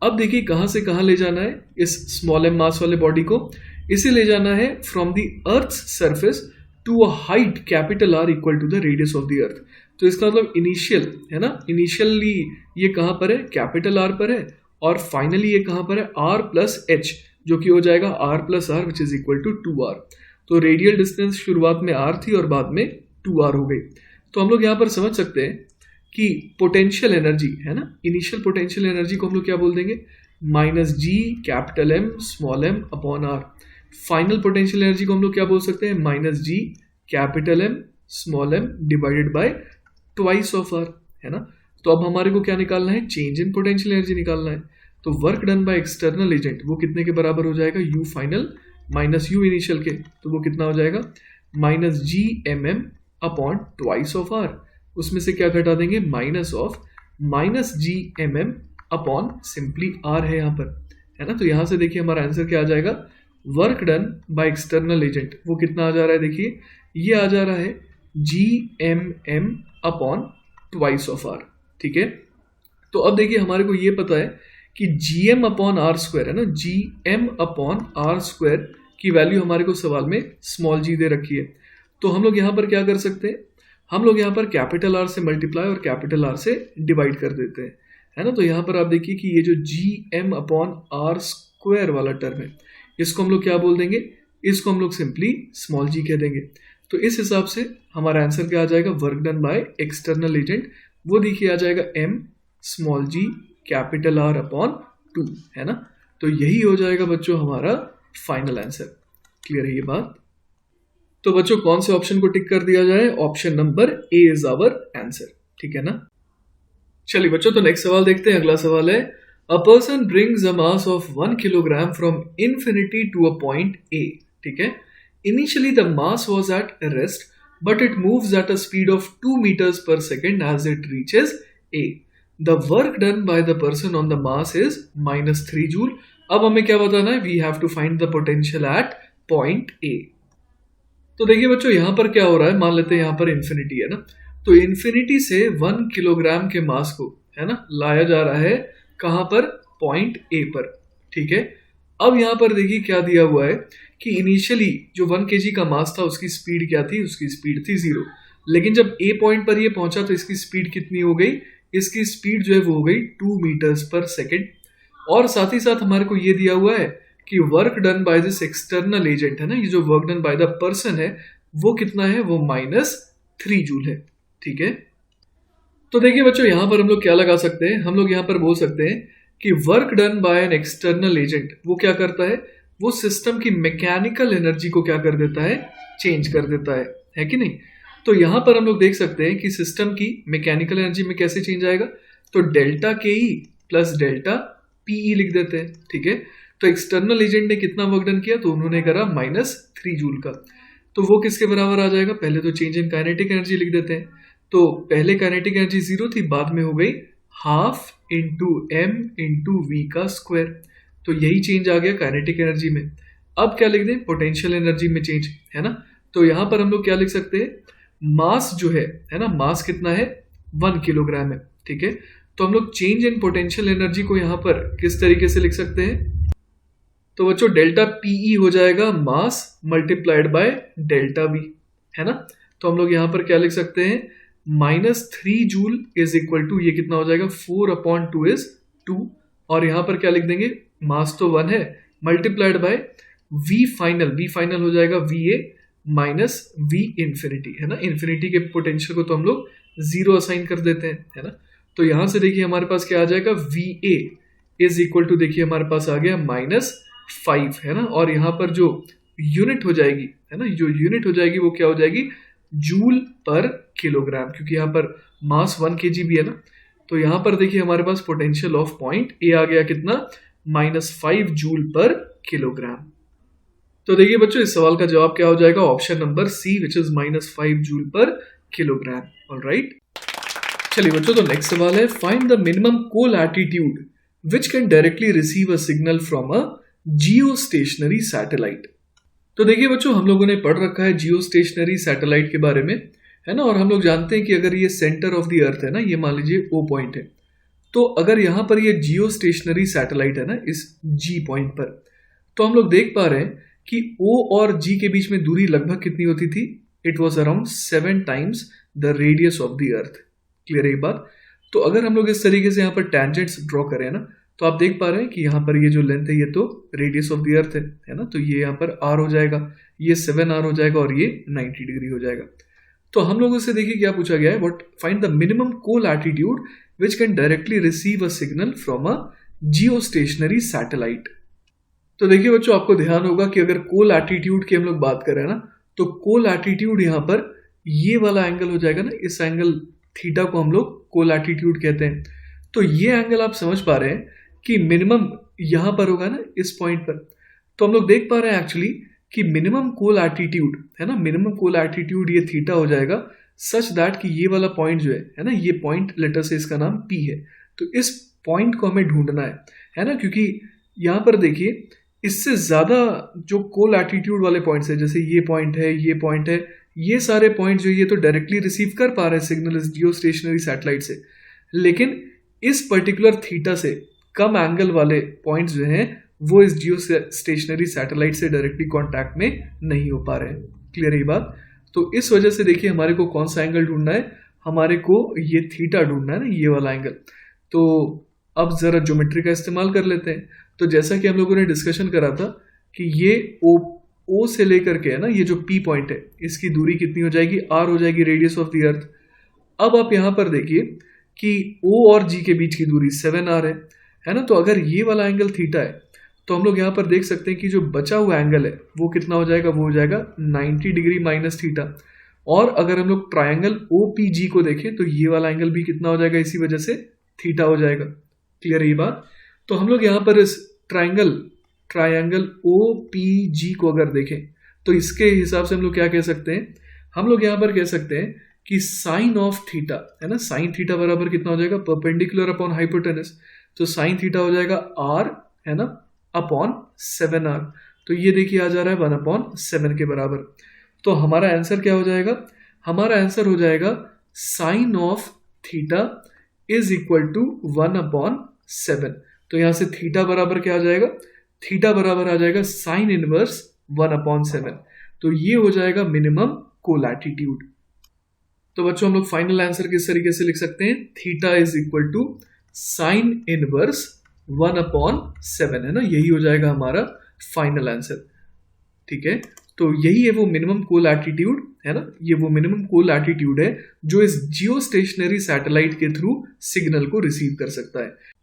अब देखिए कहाँ से कहाँ ले जाना है इस स्मॉल m मास वाले बॉडी को, इसे ले जाना है from the earth surface to a height capital R equal to the radius of the earth. तो इसका मतलब इनिशियल, है ना, इनिशियली ये कहाँ पर है, कैपिटल R पर है, और फाइनली ये कहाँ पर है, R प्लस H, जो कि हो जाएगा R plus R which is equal to 2R। तो रेडियल डिस्टेंस शुरुआत में R थी और बाद में 2R हो गई। तो हम लोग यहाँ पर समझ सकते हैं कि पोटेंशियल एनर्जी, है ना, इनिशियल पोटेंशियल एनर्जी को हम लोग क्या बोल देंगे, -G capital M small m upon R। Final potential energy को हम लोग क्या बोल सकते हैं, -G capital M small m divided by twice of R, है ना। तो अब हमारे को क्या निकालना है, चेंज इन पोटेंशियल एनर्जी निकालना है। तो work done by external agent वो कितने के बराबर हो जाएगा, U final minus U initial के, तो वो कितना हो जाएगा, -Gmm upon twice of R। उसमें से क्या घटा देंगे, minus of -Gmm upon simply R है यहाँ पर, है ना। तो यहाँ से देखिए हमारा आंसर क्या आ जाएगा, work done by external agent वो कितना आ जा रहा है, देखिए ये आ जा रहा है Gmm upon twice of R, ठीक है। तो अब देखिए हमारे को ये पता है कि Gm अपॉन R² है ना, Gm अपॉन R² की वैल्यू हमारे को सवाल में स्मॉल g दे रखी है। तो हम लोग यहाँ पर क्या कर सकते हैं, हम लोग यहाँ पर कैपिटल R से मल्टीप्लाई और कैपिटल R से डिवाइड कर देते हैं, है ना। तो यहाँ पर आप देखिए कि ये जो Gm अपॉन R² वाला टर्म है इसको हम लोग क्या बोल देंगे, इसको हम लोग सिंपली स्मॉल g कह देंगे। तो इस हिसाब से हमारा आंसर क्या आ जाएगा, work done by external agent वो देखिए आ जाएगा m small g capital R upon 2, है ना। तो यही हो जाएगा बच्चों हमारा फाइनल आंसर। क्लियर है ये बात? तो बच्चों कौन से ऑप्शन को टिक कर दिया जाए, option number A is our answer, ठीक है ना। चलिए बच्चों, तो नेक्स्ट सवाल देखते हैं। अगला सवाल है, a person brings a mass of 1 kilogram from infinity to a point A, ठीक है। Initially the mass was at rest but it moves at a speed of 2 meters per second as it reaches A. The work done by the person on the mass is -3 joule. अब हमें क्या बताना है, we have to find the potential at point A. तो देखिए बच्चों यहाँ पर क्या हो रहा है, मान लेते हैं यहाँ पर इन्फिनिटी है ना। तो इन्फिनिटी से 1 किलोग्राम के मास को, है ना, लाया जा रहा है कहां पर, पॉइंट ए पर, ठीक है। अब यहां पर देखिए क्या दिया हुआ है कि इनिशियली जो 1 kg का मास था उसकी स्पीड क्या थी, उसकी स्पीड थी 0। लेकिन जब ए पॉइंट पर ये पहुंचा तो इसकी स्पीड कितनी हो गई, इसकी स्पीड जो है वो हो गई 2 मीटर्स पर सेकेंड। और साथ ही साथ हमारे को ये दिया हुआ है कि work done by this external agent, है ना, ये जो work done by the person है वो कितना है, वो -3 जूल है, ठीक है। तो देखिए बच्चों यहां पर हम लोग क्या लगा सकते हैं, हम लोग यहां पर बोल सकते हैं कि work done bye an external agent वो क्या करता है, वो सिस्टम की मैकेनिकल एनर्जी को क्या कर देता है, चेंज कर देता है कि नहीं। तो यहां पर हम लोग देख सकते हैं कि सिस्टम की मैकेनिकल एनर्जी में कैसे चेंज आएगा, तो डेल्टा के ई प्लस डेल्टा पीई लिख देते हैं, ठीक है। तो एक्सटर्नल एजेंट ने कितना वर्क डन किया, तो उन्होंने करा -3 जूल का, तो वो किसके बराबर आ जाएगा, पहले तो चेंज इन काइनेटिक एनर्जी लिख देते हैं। तो पहले काइनेटिक एनर्जी 0 थी, बाद में हो गई half into M into V का स्क्वायर, तो यही चेंज आ गया काइनेटिक एनर्जी में। अब क्या लिख दें, पोटेंशियल एनर्जी में चेंज, है ना। तो यहां पर हम लोग क्या लिख सकते हैं, मास जो है ना, मास कितना है, 1 किलोग्राम है, ठीक है। तो हम लोग चेंज इन पोटेंशियल एनर्जी को यहां पर किस तरीके से लिख सकते हैं, तो बच्चों डेल्टा पीई हो जाएगा mass multiplied by delta we, है ना। तो हम लोग यहां पर क्या लिख सकते हैं, -3 जूल इज इक्वल टू, ये कितना हो जाएगा, 4/2 इज 2, और यहां पर क्या लिख देंगे, मास तो 1 है मल्टीप्लाइड बाय वी फाइनल हो जाएगा V A minus we infinity, है ना। इन्फिनिटी के पोटेंशियल को तो हम लोग 0 असाइन कर देते हैं, है ना। तो यहां से देखिए हमारे पास क्या आ जाएगा, V A is equal to, देखिए हमारे पास आ गया -5, है ना। और यहां पर जो यूनिट हो जाएगी, है ना, जो यूनिट हो जाएगी वो क्या हो जाएगी, जूल पर किलोग्राम, क्योंकि यहां पर मास 1 kg भी है ना। तो यहां पर देखिए हमारे पास पोटेंशियल ऑफ पॉइंट ए आ गया कितना, -5 जूल पर किलोग्राम। तो देखिए बच्चों इस सवाल का जवाब क्या हो जाएगा, option number C which is -5 joule per kilogram. Alright, चलिए बच्चों तो नेक्स्ट सवाल है, find the minimum colatitude which can directly receive a signal from a geostationary satellite. तो देखिए बच्चों हम लोगों ने पढ़ रखा है जियो स्टेशनरी सैटेलाइट के बारे में, है ना। और हम लोग जानते हैं कि अगर ये सेंटर ऑफ द अर्थ है ना, ये मान लीजिए ओ पॉइंट है, तो अगर यहां पर ये जियो स्टेशनरी सैटेलाइट है ना, इस जी पॉइंट पर, तो हम लोग देख पा रहे हैं कि ओ और जी के बीच में दूरी लगभग कितनी होती थी, it was around 7 times the radius of the earth. Clear है ये बात। तो अगर हम लोग इस तरीके से यहाँ पर टेंजेंट्स ड्रॉ करें ना, तो आप देख पा रहे हैं कि यहाँ पर ये जो लेंथ है ये तो रेडियस ऑफ द अर्थ है ना। तो ये यहाँ पर आर हो जाएगा, ये 7r हो जाएगा और ये 90 डिग्री हो जाएगा। तो हम लोगों से देखिए क्या पूछा गया है, what find the minimum colatitude which can directly receive a signal from a geostationary satellite. तो देखिए बच्चों आपको ध्यान होगा कि अगर कोल एटीट्यूड की हम लोग बात करें ना, तो कोल एटीट्यूड यहाँ पर ये वाला एंगल हो जाएगा ना, इस एंगल थीटा को हम लोग कोल एटीट्यूड कहते हैं। तो ये एंगल आप समझ पा रहे हैं कि मिनिमम यहां पर होगा ना, इस पॉइंट पर। तो हम लोग देख पा रहे हैं एक्चुअली कि मिनिमम कोल एटीट्यूड, है ना, मिनिमम कोल एटीट्यूड ये थीटा हो जाएगा सच दैट कि ये वाला पॉइंट जो है ना, ये पॉइंट लेटर से इसका नाम पी है। तो इस पॉइंट को हमें ढूंढना है ना, क्योंकि यहां पर देखिए इससे ज्यादा जो कोल एटीट्यूड वाले पॉइंट्स है, जैसे ये पॉइंट है, ये पॉइंट है, ये सारे पॉइंट जो ये तो डायरेक्टली रिसीव कर पा रहे हैं सिग्नल इस जियो स्टेशनरी सैटेलाइट से, लेकिन इस पर्टिकुलर थीटा से कम एंगल वाले पॉइंट्स जो हैं वो इस जियो स्टेशनरी सैटेलाइट से डायरेक्टली कांटेक्ट में नहीं हो पा रहे हैं। क्लियर है ये बात। तो इस वजह से देखिए हमारे को कौन सा एंगल ढूंढना है, हमारे को ये थीटा ढूंढना है ना, ये वाला एंगल। तो अब जरा ज्योमेट्री का इस्तेमाल कर लेते हैं। तो जैसा कि हम लोगों ने डिस्कशन करा था कि ये ओ से लेकर के है ना, ये जो पी पॉइंट है इसकी दूरी कितनी हो जाएगी, आर हो जाएगी, रेडियस ऑफ द अर्थ। अब आप यहां पर देखिए कि ओ और जी के बीच की दूरी 7r है ना। तो अगर ये वाला एंगल थीटा है तो हम लोग यहाँ पर देख सकते हैं कि जो बचा हुआ एंगल है वो कितना हो जाएगा, वो हो जाएगा 90 डिग्री माइनस थीटा। और अगर हम लोग ट्रायंगल ओ पी जी को देखें तो ये वाला एंगल भी कितना हो जाएगा, इसी वजह से थीटा हो जाएगा। क्लियर है ये बात। तो हम लोग यहाँ पर इस ट्रायंगल ओ पी जी को अगर देखें तो इसके हिसाब से हम लोग क्या कह सकते हैं, हम लोग यहाँ पर कह सकते हैं कि साइन ऑफ थीटा है ना, साइन थीटा बराबर कितना हो जाएगा, परपेंडिकुलर अपॉन हाइपोटेनस। तो साइन थीटा हो जाएगा आर है ना अपॉन 7r। तो ये देखिए आ जा रहा है 1/7 के बराबर। तो हमारा आंसर क्या हो जाएगा, हमारा आंसर हो जाएगा sine of theta is equal to 1/7। तो यहां से थीटा बराबर क्या आ जाएगा, थीटा बराबर आ जाएगा साइन इनवर्स 1/7। तो ये हो जाएगा मिनिमम कोलैटिट्यूड। तो बच्चों हम लोग फाइनल आंसर किस तरीके से लिख सकते हैं, theta is equal to sine inverse 1/7 है ना, यही हो जाएगा हमारा फाइनल आंसर। ठीक है, तो यही है वो मिनिमम कोलैटिट्यूड है ना, ये वो मिनिमम कोलैटिट्यूड है जो इस जियो स्टेशनरी सैटेलाइट के थ्रू सिग्नल को रिसीव कर सकता है।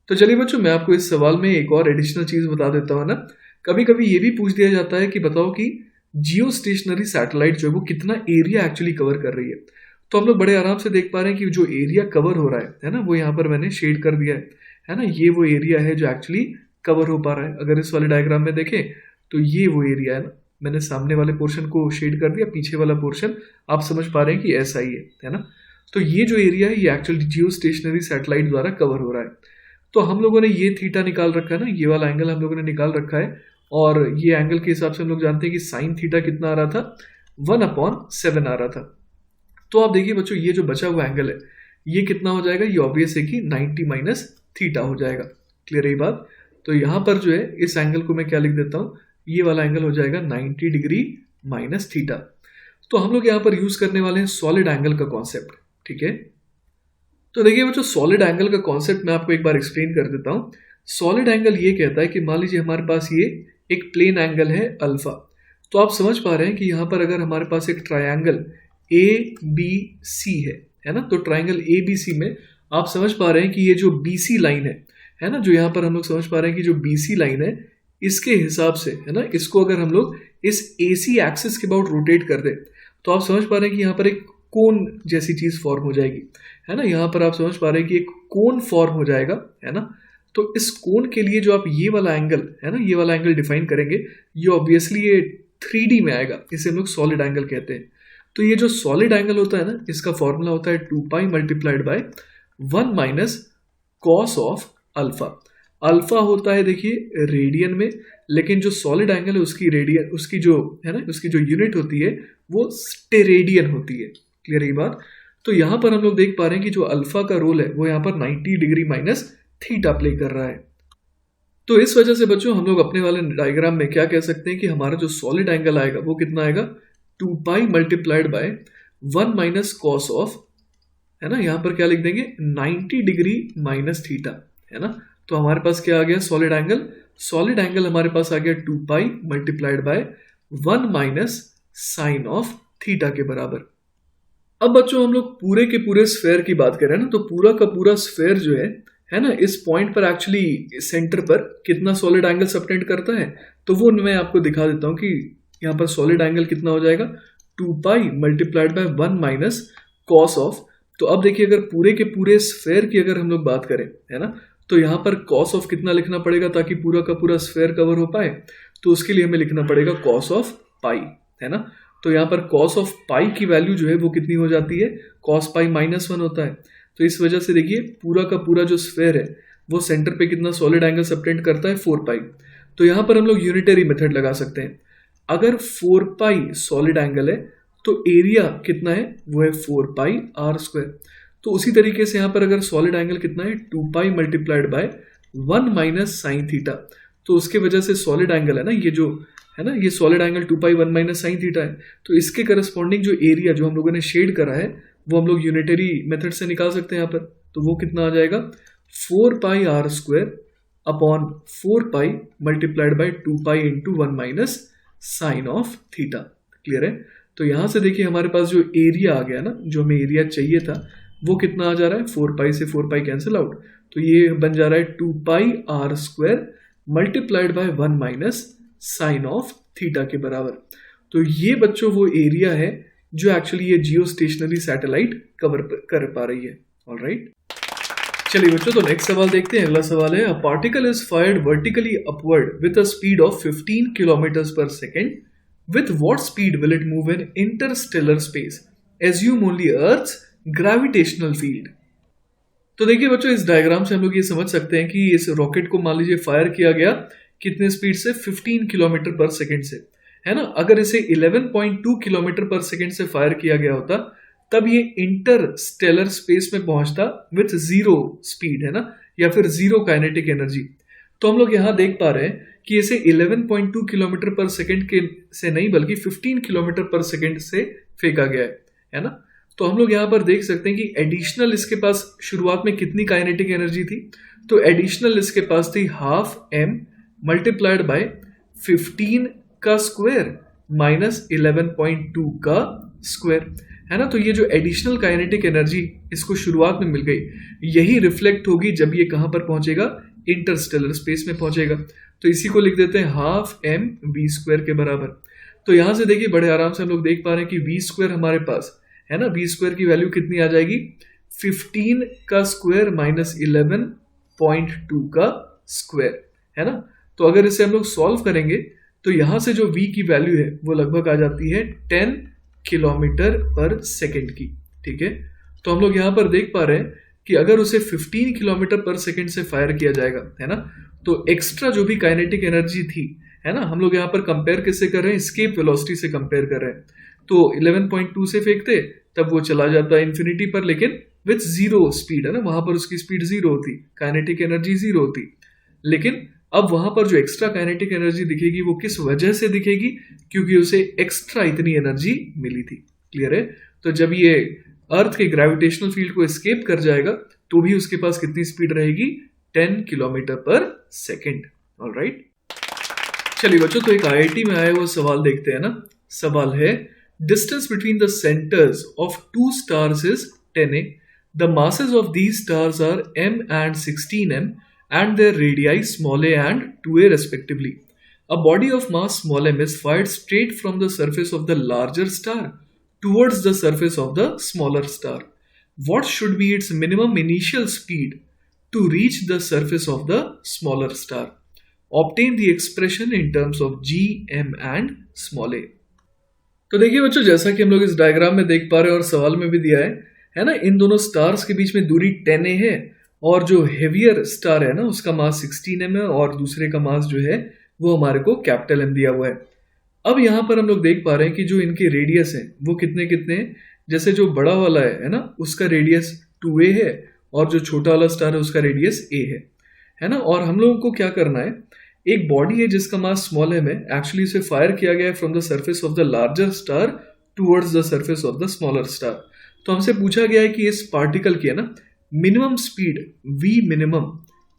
तो चलिए बच्चों, मैं आपको इस सवाल में एक और एडिशनल चीज बता देता हूँ ना। कभी कभी ये भी पूछ दिया जाता है कि बताओ कि जियो स्टेशनरी सैटेलाइट जो है वो कितना एरिया एक्चुअली कवर कर रही है। तो हम लोग बड़े आराम से देख पा रहे हैं कि जो एरिया कवर हो रहा है ना, वो यहाँ पर मैंने शेड कर दिया है ना, ये वो एरिया है जो एक्चुअली कवर हो पा रहा है। अगर इस वाले डायग्राम में देखें तो ये वो एरिया है ना, मैंने सामने वाले पोर्शन को शेड कर दिया, पीछे वाला पोर्शन आप समझ पा रहे हैं कि ऐसा ही है ना। तो ये जो एरिया है ये एक्चुअली जियो स्टेशनरी सैटेलाइट द्वारा कवर हो रहा है। तो हम लोगों ने ये थीटा निकाल रखा है ना, ये वाला एंगल हम लोगों ने निकाल रखा है, और ये एंगल के हिसाब से हम लोग जानते हैं कि साइन थीटा कितना आ रहा था, 1/7 आ रहा था। तो आप देखिए बच्चों, ये जो बचा हुआ एंगल है ये कितना हो जाएगा, ये ऑब्वियस है कि 90 माइनस थीटा हो जाएगा। क्लियर है ये बात। तो यहाँ पर जो है इस एंगल को मैं क्या लिख देता हूँ, ये वाला एंगल हो जाएगा 90 डिग्री माइनस थीटा। तो हम लोग यहाँ पर यूज करने वाले हैं सॉलिड एंगल का कॉन्सेप्ट। ठीक है, तो देखिए बच्चों, सॉलिड एंगल का कॉन्सेप्ट मैं आपको एक बार एक्सप्लेन कर देता हूँ। सॉलिड एंगल ये कहता है कि मान लीजिए हमारे पास ये एक प्लेन एंगल है अल्फा। तो आप समझ पा रहे हैं कि यहाँ पर अगर हमारे पास एक ट्रायंगल ABC है ना, तो ट्रायंगल ABC में आप समझ पा रहे हैं कि ये जो BC लाइन है ना, जो यहाँ पर हम लोग समझ पा रहे हैं कि जो BC लाइन है इसके हिसाब से है ना, इसको अगर हम लोग इस AC एक्सिस के अबाउट रोटेट कर दे तो आप समझ पा रहे हैं कि यहाँ पर एक कोन जैसी चीज फॉर्म हो जाएगी है ना। यहाँ पर आप समझ पा रहे हैं कि एक कोन फॉर्म हो जाएगा है ना। तो इस कोन के लिए जो आप ये वाला एंगल है ना, ये वाला एंगल डिफाइन करेंगे, ये ऑब्वियसली ये 3D में आएगा, इसे हम लोग सॉलिड एंगल कहते हैं। तो ये जो सॉलिड एंगल होता है ना, इसका फॉर्मूला होता है 2π multiplied by 1 minus cos of alpha. Alpha होता है देखिए रेडियन में, लेकिन जो सॉलिड एंगल है उसकी रेडियन, उसकी जो है ना, उसकी जो यूनिट होती है वो स्टेरेडियन होती है। क्लियर है ये बात। तो यहां पर हम लोग देख पा रहे हैं कि जो अल्फा का रोल है वो यहाँ पर 90 डिग्री माइनस थीटा प्ले कर रहा है। तो इस वजह से बच्चों हम लोग अपने वाले डायग्राम में क्या कह सकते हैं कि हमारा जो सॉलिड एंगल आएगा वो कितना आएगा, 2π multiplied by 1 minus cos of है ना, यहाँ पर क्या लिख देंगे 90 डिग्री माइनस थीटा है ना। तो हमारे पास क्या आ गया सॉलिड एंगल, सॉलिड एंगल हमारे पास आ गया 2π multiplied by 1 minus sine of theta के बराबर। अब बच्चों हम लोग पूरे के पूरे स्फेयर की बात करें ना, तो पूरा का पूरा स्फेयर जो है ना, इस पॉइंट पर एक्चुअली सेंटर पर कितना सॉलिड एंगल सबटेंड करता है, तो वो मैं आपको दिखा देता हूं कि यहाँ पर सॉलिड एंगल कितना हो जाएगा, 2π multiplied by 1 minus cos of. तो अब देखिए अगर पूरे के पूरे स्फेयर की अगर हम लोग बात करें है ना, तो यहाँ पर कॉस ऑफ कितना लिखना पड़ेगा ताकि पूरा का पूरा स्फेयर कवर हो पाए, तो उसके लिए हमें लिखना पड़ेगा कॉस ऑफ पाई है ना। तो यहाँ पर कॉस ऑफ पाई की वैल्यू जो है वो कितनी हो जाती है, कॉस पाई -1 होता है। तो इस वजह से देखिए पूरा का पूरा जो स्फेयर है वो सेंटर पे कितना सॉलिड एंगल सबटेंड करता है, 4π। तो यहाँ पर हम लोग यूनिटरी मेथड लगा सकते हैं। अगर 4π सॉलिड एंगल है तो एरिया कितना है, वो है 4πr²। तो उसी तरीके से यहाँ पर अगर सॉलिड एंगल कितना है, 2π multiplied by 1 minus sine theta. तो उसके वजह से सॉलिड एंगल है ना, ये जो है ना, ये solid angle 2π 1 minus sine theta है। तो इसके करस्पॉन्डिंग जो एरिया जो हम लोगों ने शेड करा है वो हम लोग यूनिटरी मेथड से निकाल सकते हैं यहाँ पर। तो वो कितना आ जाएगा, 4πr² upon 4π multiplied by 2π into 1 minus sine of theta. Clear है। तो यहाँ से देखिए हमारे पास जो एरिया आ गया ना, जो हमें एरिया चाहिए था वो कितना आ जा रहा है, 4π से 4π कैंसिल आउट, तो ये बन जा रहा है 2πr² multiplied by 1 minus sine of theta के बराबर। तो ये बच्चों वो एरिया है जो एक्चुअली ये जियो स्टेशनरी सैटेलाइट कवर कर पा रही है। ऑलराइट, चलिए बच्चों, तो नेक्स्ट सवाल देखते हैं। अगला सवाल है, a particle is fired vertically upward with a speed of 15 kilometres per second, with what speed will it move in interstellar space, assume only earth's gravitational field. तो देखिए बच्चों, इस डायग्राम से हम लोग ये समझ सकते हैं कि इस रॉकेट को मान लीजिए फायर किया गया कितने स्पीड से, 15 किलोमीटर पर सेकेंड से है ना। अगर इसे 11.2 किलोमीटर पर सेकेंड से फायर किया गया होता तब ये इंटरस्टेलर स्पेस में पहुंचता विथ जीरो स्पीड, है ना, या फिर जीरो काइनेटिक एनर्जी। तो हम लोग यहाँ देख पा रहे हैं कि इसे 11.2 किलोमीटर पर सेकेंड के से नहीं बल्कि 15 किलोमीटर पर सेकेंड से फेंका गया है ना। तो हम लोग यहाँ पर देख सकते हैं कि एडिशनल इसके पास शुरुआत में कितनी काइनेटिक एनर्जी थी। तो एडिशनल इसके पास थी हाफ एम मल्टीप्लाइड बाय 15 का स्क्वायर माइनस 11.2 का स्क्वायर, है ना। तो ये जो एडिशनल काइनेटिक एनर्जी इसको शुरुआत में मिल गई, यही रिफ्लेक्ट होगी जब ये कहां पर पहुंचेगा, इंटरस्टेलर स्पेस में पहुंचेगा। तो इसी को लिख देते हैं हाफ एम वी स्क्वायर के बराबर। तो यहां से देखिए बड़े आराम से हम लोग देख पा रहे हैं कि वी स्क्वायर हमारे पास है ना, वी स्क्वायर की वैल्यू कितनी आ जाएगी, 15 का स्क्वायर माइनस 11.2 का स्क्वायर, है ना। तो अगर इसे हम लोग सॉल्व करेंगे तो यहां से जो v की वैल्यू है वो लगभग आ जाती है 10 किलोमीटर पर सेकेंड की, ठीक है। तो हम लोग यहां पर देख पा रहे हैं कि अगर उसे 15 किलोमीटर पर सेकेंड से फायर किया जाएगा, है ना, तो एक्स्ट्रा जो भी काइनेटिक एनर्जी थी, है ना, हम लोग यहाँ पर कंपेयर किससे कर रहे हैं, एस्केप वेलोसिटी से कंपेयर कर रहे हैं। तो 11.2 से फेंकते तब वो चला जाता इन्फिनिटी पर, लेकिन विथ जीरो स्पीड, है ना, वहां पर उसकी स्पीड जीरो होती, काइनेटिक एनर्जी जीरो होती। लेकिन अब वहां पर जो एक्स्ट्रा काइनेटिक एनर्जी दिखेगी वो किस वजह से दिखेगी, क्योंकि उसे एक्स्ट्रा इतनी एनर्जी मिली थी। क्लियर है। तो जब ये अर्थ के ग्रेविटेशनल फील्ड को एस्केप कर जाएगा तो भी उसके पास कितनी स्पीड रहेगी, 10 किलोमीटर पर सेकेंड। ऑलराइट, चलिए बच्चों, तो एक आईआईटी में आया हुआ सवाल देखते हैं ना। सवाल है, distance between the centres of two stars is 10a, द masses of these stars are m and 16m and their radii small a and 2a respectively. A body of mass small m is fired straight from the surface of the larger star towards the surface of the smaller star. What should be its minimum initial speed to reach the surface of the smaller star? Obtain the expression in terms of g, m and small a. तो देखिए बच्चों, जैसा कि हम लोग इस diagram में देख पा रहे हैं और सवाल में भी दिया है ना, इन दोनों स्टार्स के बीच में दूरी 10a है और जो हेवियर स्टार है ना उसका मास 16m है और दूसरे का मास जो है वो हमारे को कैपिटल M दिया हुआ है। अब यहाँ पर हम लोग देख पा रहे हैं कि जो इनके रेडियस है वो कितने कितने हैं। जैसे जो बड़ा वाला है ना, उसका रेडियस 2a है और जो छोटा वाला स्टार है उसका रेडियस a है ना। और हम लोगों को क्या करना है, एक बॉडी है जिसका मास स्मॉल m है, एक्चुअली इसे फायर किया गया है from the surface of the larger star towards the surface of the smaller star. तो हमसे पूछा गया है कि इस पार्टिकल की, है ना, मिनिमम स्पीड v मिनिमम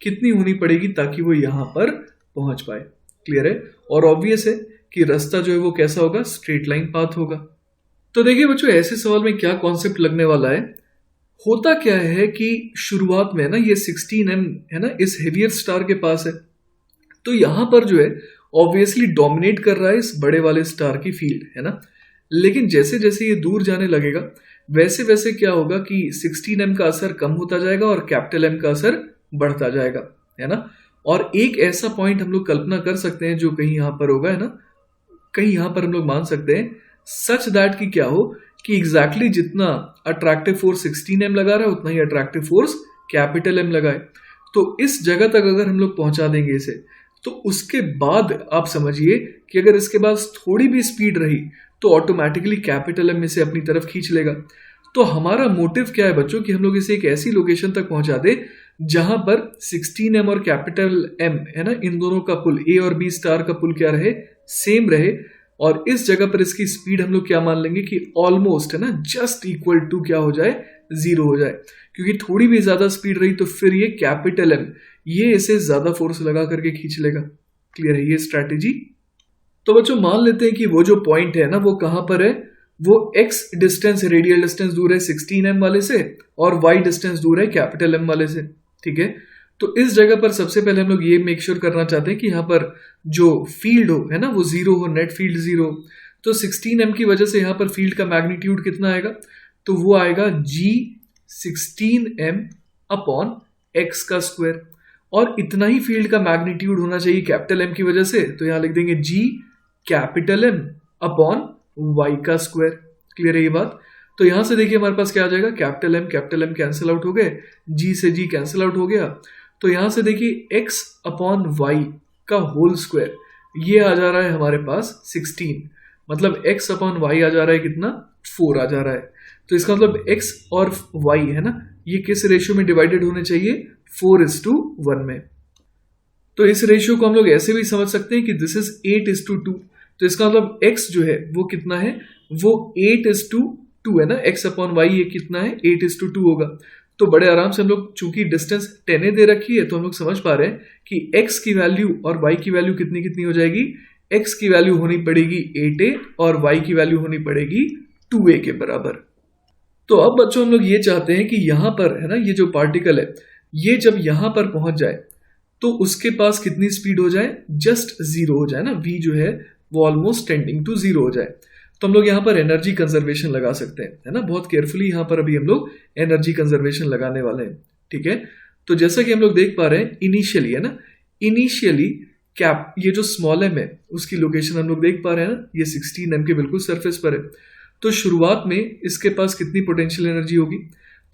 कितनी होनी पड़ेगी ताकि वो यहां पर पहुंच पाए। क्लियर है। और ऑब्वियस है कि रास्ता जो है वो कैसा होगा, स्ट्रेट लाइन पाथ होगा। तो देखिए बच्चों, ऐसे सवाल में क्या कॉन्सेप्ट लगने वाला है, होता क्या है कि शुरुआत में ना ये 16m है ना इस हेवियर स्टार के पास है, तो यहां पर जो है ऑब्वियसली डोमिनेट कर रहा है इस बड़े वाले स्टार की फील्ड, है ना। लेकिन जैसे जैसे ये दूर जाने लगेगा वैसे वैसे क्या होगा कि 16m का असर कम होता जाएगा और कैपिटल M का असर बढ़ता जाएगा, है ना। और एक ऐसा पॉइंट हम लोग कल्पना कर सकते हैं जो कहीं यहां पर होगा, है ना, कहीं यहां पर हम लोग मान सकते हैं सच दैट कि क्या हो कि एग्जैक्टली जितना अट्रैक्टिव फोर्स 16m लगा रहा है उतना ही अट्रैक्टिव फोर्स कैपिटल M लगाए। तो इस जगह तक अगर हम लोग पहुंचा देंगे इसे, तो उसके बाद आप समझिए कि अगर इसके पास थोड़ी भी स्पीड रही तो ऑटोमेटिकली कैपिटल M इसे अपनी तरफ खींच लेगा। तो हमारा मोटिव क्या है बच्चों कि हम लोग इसे एक ऐसी लोकेशन तक पहुंचा दें जहां पर 16m और कैपिटल M, है ना, इन दोनों का पुल A और B स्टार का पुल क्या रहे, सेम रहे। और इस जगह पर इसकी स्पीड हम लोग क्या मान लेंगे कि ऑलमोस्ट, है ना, जस्ट इक्वल टू क्या हो जाए, जीरो हो जाए। क्योंकि थोड़ी भी ज्यादा स्पीड रही तो फिर ये कैपिटल M ये इसे ज्यादा फोर्स लगा करके खींच लेगा। क्लियर है ये स्ट्रैटेजी। तो बच्चों मान लेते हैं कि वो जो पॉइंट है ना वो कहां पर है, वो x डिस्टेंस, रेडियल डिस्टेंस दूर है 16m वाले से और y डिस्टेंस दूर है कैपिटल M वाले से। ठीक है। तो इस जगह पर सबसे पहले हम लोग ये मेक श्योर करना चाहते हैं कि यहाँ पर जो फील्ड हो, है ना, वो जीरो हो, नेट फील्ड जीरो। तो 16m की वजह से यहाँ पर फील्ड का मैग्नीट्यूड कितना आएगा, तो वो आएगा g 16m अपॉन x का स्क्वायर। और इतना ही फील्ड का मैग्नीट्यूड होना चाहिए कैपिटल M की वजह से, तो यहाँ लिख देंगे g capital M upon y का स्क्वायर। क्लियर है ये बात। तो यहां से देखिए हमारे पास क्या आ जाएगा, कैपिटल M कैंसिल आउट हो गए, g से g कैंसिल आउट हो गया। तो यहां से देखिए x अपॉन y का होल स्क्वायर ये आ जा रहा है हमारे पास 16, मतलब x अपॉन y आ जा रहा है कितना, 4 आ जा रहा है। तो इसका मतलब x और y है ना, ये किस रेशियो में डिवाइडेड होने चाहिए? 4:1 में। तो इस रेशियो को हम लोग ऐसे भी समझ सकते हैं कि दिस इज 8:2। तो इसका मतलब x जो है वो कितना है? वो 8:2 है ना, x अपॉन वाई ये कितना है? 8:2 होगा। तो बड़े आराम से हम लोग, चूंकि डिस्टेंस 10 दे रखी है, तो हम लोग समझ पा रहे हैं कि x की वैल्यू और y की वैल्यू कितनी कितनी हो जाएगी? x की वैल्यू होनी पड़ेगी 8a और y की वैल्यू होनी पड़ेगी 2a के बराबर। तो अब बच्चों हम लोग ये चाहते हैं कि यहां पर है ना, ये जो पार्टिकल है ये जब यहां पर पहुंच जाए तो उसके पास कितनी स्पीड हो जाए? जस्ट जीरो हो जाए ना, v जो है वो ऑलमोस्ट टेंडिंग टू जीरो हो जाए। तो हम लोग यहाँ पर एनर्जी कंजर्वेशन लगा सकते हैं, है ना, बहुत केयरफुली यहाँ पर अभी हम लोग एनर्जी कंजर्वेशन लगाने वाले हैं। ठीक है, तो जैसा कि हम लोग देख पा रहे हैं इनिशियली, है ना, इनिशियली कैप ये जो स्मॉल एम है उसकी लोकेशन हम लोग देख पा रहे हैं ना, ये 16 m के बिल्कुल सरफेस पर है। तो शुरुआत में इसके पास कितनी पोटेंशियल एनर्जी होगी?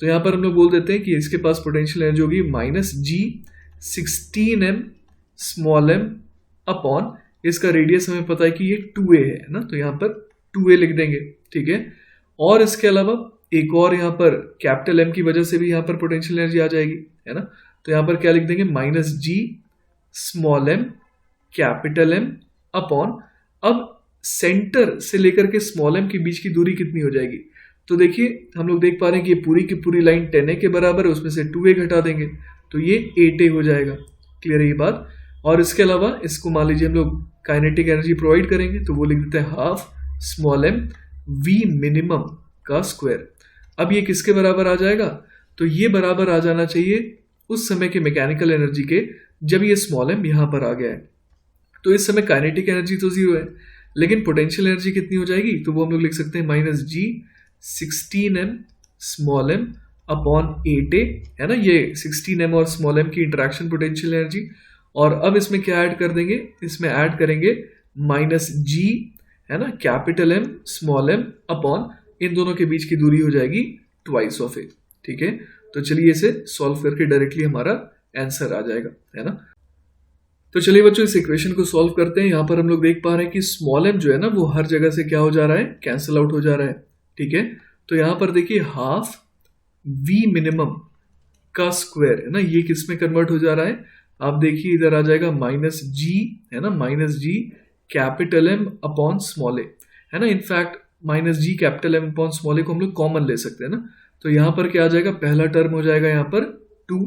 तो यहाँ पर हम लोग बोल देते हैं कि इसके पास पोटेंशियल एनर्जी होगी -g 16m small M upon, इसका रेडियस हमें पता है कि ये 2a है ना, तो यहाँ पर 2a लिख देंगे। ठीक है, और इसके अलावा एक और यहाँ पर कैपिटल एम की वजह से भी यहाँ पर पोटेंशियल एनर्जी आ जाएगी, है ना, तो यहाँ पर क्या लिख देंगे? -g small M capital M upon, अब सेंटर से लेकर के स्मॉल एम के बीच की दूरी कितनी हो जाएगी? तो देखिए हम लोग देख पा रहे हैं कि ये पूरी की पूरी लाइन 10a के बराबर है, उसमें से 2a घटा देंगे तो ये 8a हो जाएगा। क्लियर है ये बात? और इसके अलावा इसको मान लीजिए हम लोग काइनेटिक एनर्जी प्रोवाइड करेंगे, तो वो लिख देते हैं half small M v minimum का स्क्वायर। अब ये किसके बराबर आ जाएगा? तो ये बराबर आ जाना चाहिए उस समय के मैकेनिकल एनर्जी के जब ये स्मॉल एम यहाँ पर आ गया है। तो इस समय काइनेटिक एनर्जी तो जीरो है, लेकिन पोटेंशियल एनर्जी कितनी हो जाएगी? तो वो हम लोग लिख सकते हैं -g 16m small M upon 8a, है ना, ये 16m और स्मॉल एम की इंटरेक्शन पोटेंशियल एनर्जी। और अब इसमें क्या ऐड कर देंगे? इसमें ऐड करेंगे -g, है ना, capital M small m upon, इन दोनों के बीच की दूरी हो जाएगी ट्वाइस ऑफ ए। ठीक है, तो चलिए इसे सॉल्व करके डायरेक्टली हमारा आंसर आ जाएगा, है ना। तो चलिए बच्चों इस इक्वेशन को सॉल्व करते हैं। यहाँ पर हम लोग देख पा रहे हैं कि स्मॉल m जो है ना वो हर जगह से क्या हो जा रहा है? कैंसिल आउट हो जा रहा है। ठीक है, तो यहाँ पर देखिए हाफ v मिनिमम का स्क्वायर, है ना, ये किस में कन्वर्ट हो जा रहा है? आप देखिए इधर आ जाएगा -g, है ना, -g capital M upon small a, है ना। In fact -g capital M upon small a को हम लोग कॉमन ले सकते हैं ना, तो यहाँ पर क्या आ जाएगा? पहला टर्म हो जाएगा यहाँ पर 2,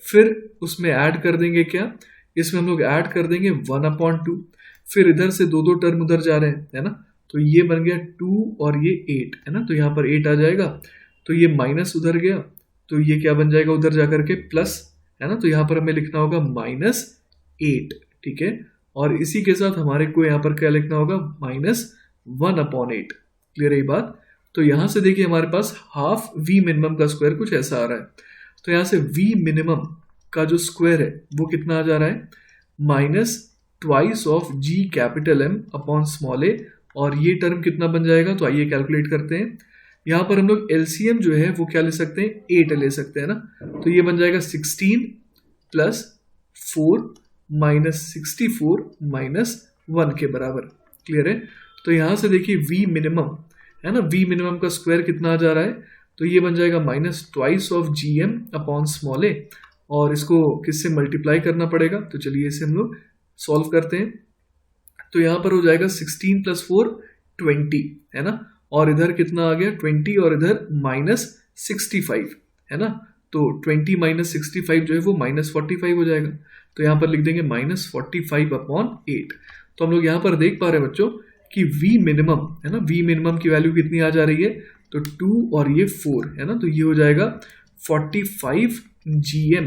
फिर उसमें ऐड कर देंगे क्या? इसमें हम लोग ऐड कर देंगे 1/2, फिर इधर से दो दो टर्म उधर जा रहे हैं, है ना, तो ये बन गया 2 और ये 8, है ना, तो यहाँ पर 8 आ जाएगा, तो ये माइनस उधर गया, तो ये क्या बन जाएगा उधर जाकर के प्लस, है ना, तो यहाँ पर हमें लिखना होगा -8। ठीक है, और इसी के साथ हमारे को यहाँ पर क्या लिखना होगा? -1/8। क्लियर है ये बात? तो यहाँ से देखिए हमारे पास हाफ v मिनिमम का स्क्वायर कुछ ऐसा आ रहा है, तो यहाँ से v मिनिमम का जो स्क्वायर है वो कितना आ जा रहा है? -2 of g capital M upon small a, और ये टर्म कितना बन जाएगा? तो आइए कैलकुलेट करते हैं। यहाँ पर हम लोग LCM जो है वो क्या ले सकते हैं? 8 ले सकते हैं ना, तो ये बन जाएगा 16 + 4 -64 -1 के बराबर। क्लियर है? तो यहाँ से देखिए v मिनिमम, है ना, v मिनिमम का स्क्वायर कितना आ जा रहा है? तो ये बन जाएगा -2 of gm upon small a, और इसको किससे मल्टीप्लाई करना पड़ेगा? तो चलिए इसे हम लोग सॉल्व करते हैं। तो यहाँ पर हो जाएगा 16 + 4 20, है ना, और इधर कितना आ गया? 20, और इधर -65, है ना, तो 20 - 65 जो है वो -45 हो जाएगा, तो यहाँ पर लिख देंगे -45/8। तो हम लोग यहाँ पर देख पा रहे हैं बच्चों कि v मिनिमम, है ना, v मिनिमम की वैल्यू कितनी आ जा रही है? तो 2 और ये 4, है ना, तो ये हो जाएगा 45 gm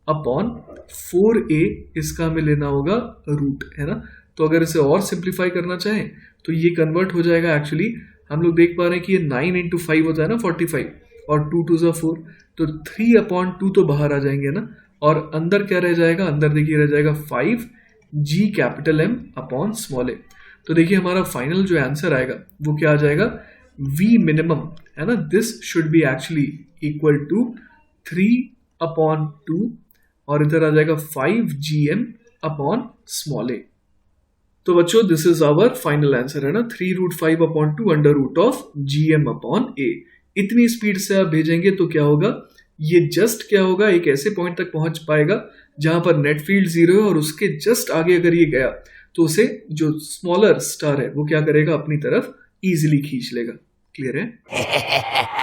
अपॉन 4a, इसका हमें लेना होगा रूट, है ना। तो अगर इसे और सिंप्लीफाई करना चाहें तो ये कन्वर्ट हो जाएगा, एक्चुअली हम लोग देख पा रहे हैं कि ये 9 × 5 होता है ना 45, और 2 2 = 4, तो 3/2 तो बाहर आ जाएंगे ना, और अंदर क्या रह जाएगा? अंदर देखिए रह जाएगा 5 g capital M upon small a। तो देखिए हमारा फाइनल जो आंसर आएगा वो क्या आ जाएगा? v मिनिमम, है ना, this should be actually equal to 3/2, और इधर आ जाएगा 5 gm अपॉन स्मॉल a। तो बच्चों this is our final answer, है ना, 3√5/2 √of gm अपॉन a। इतनी स्पीड से आप भेजेंगे तो क्या होगा, ये जस्ट क्या होगा, एक ऐसे पॉइंट तक पहुंच पाएगा जहां पर नेट फील्ड जीरो है, और उसके जस्ट आगे अगर ये गया तो उसे जो स्मॉलर स्टार है वो क्या करेगा, अपनी तरफ इजीली खींच लेगा। क्लियर है?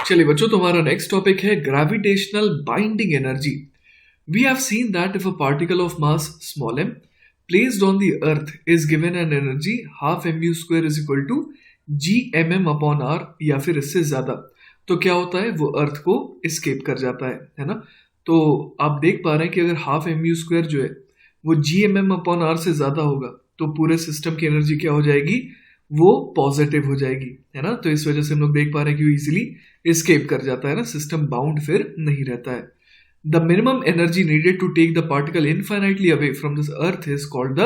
चलिए बच्चों, तुम्हारा नेक्स्ट टॉपिक है gravitational binding energy. We have seen that if a particle of mass small m placed on the earth is given an energy half mu square is equal to gmm upon r, या फिर इससे ज्यादा, तो क्या होता है, वो अर्थ को एस्केप कर जाता है ना। तो आप देख पा रहे हैं कि अगर हाफ mu स्क्वायर जो है वो gmm अपॉन r से ज्यादा होगा तो पूरे सिस्टम की एनर्जी क्या हो जाएगी, वो पॉजिटिव हो जाएगी, है ना। तो इस वजह से हम लोग देख पा रहे हैं कि वो इजीली एस्केप कर जाता है ना, सिस्टम बाउंड फिर नहीं रहता है। The minimum energy needed to take the particle infinitely away from this earth is called the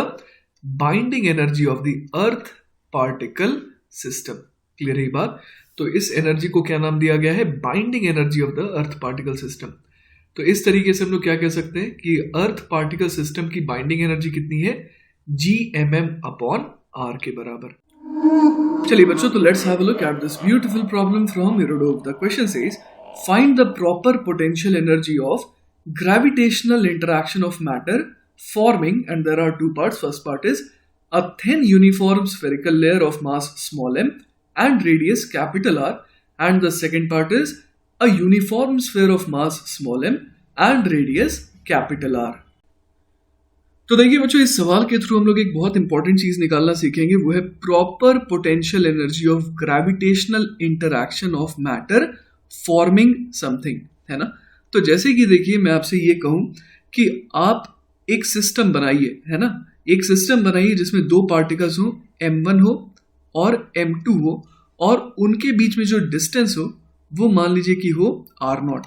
binding energy of the earth particle system. Clear है ये बात? तो इस एनर्जी को क्या नाम दिया गया है, binding energy of the earth particle system. तो इस तरीके से हम लोग क्या कह सकते हैं कि अर्थ पार्टिकल सिस्टम की बाइंडिंग एनर्जी कितनी है, GMM अपॉन R के बराबर। चलिए बच्चों, तो let's have a look at this beautiful problem from Erudov. The question says find the proper potential energy of gravitational interaction of matter forming, and there are two parts. First part is a thin uniform spherical layer of mass small m and radius capital R, and the second part is a uniform sphere of mass small m and radius capital R. तो देखिए बच्चों, इस सवाल के through हम लोग एक बहुत इंपॉर्टेंट चीज निकालना सीखेंगे, वो है proper potential energy of gravitational interaction of matter forming something, है ना। तो जैसे कि देखिए, मैं आपसे ये कहूं कि आप एक सिस्टम बनाइए, है ना, एक सिस्टम बनाइए जिसमें दो पार्टिकल्स हो, m1 हो और m2 हो, और उनके बीच में जो डिस्टेंस हो वो मान लीजिए कि हो r0,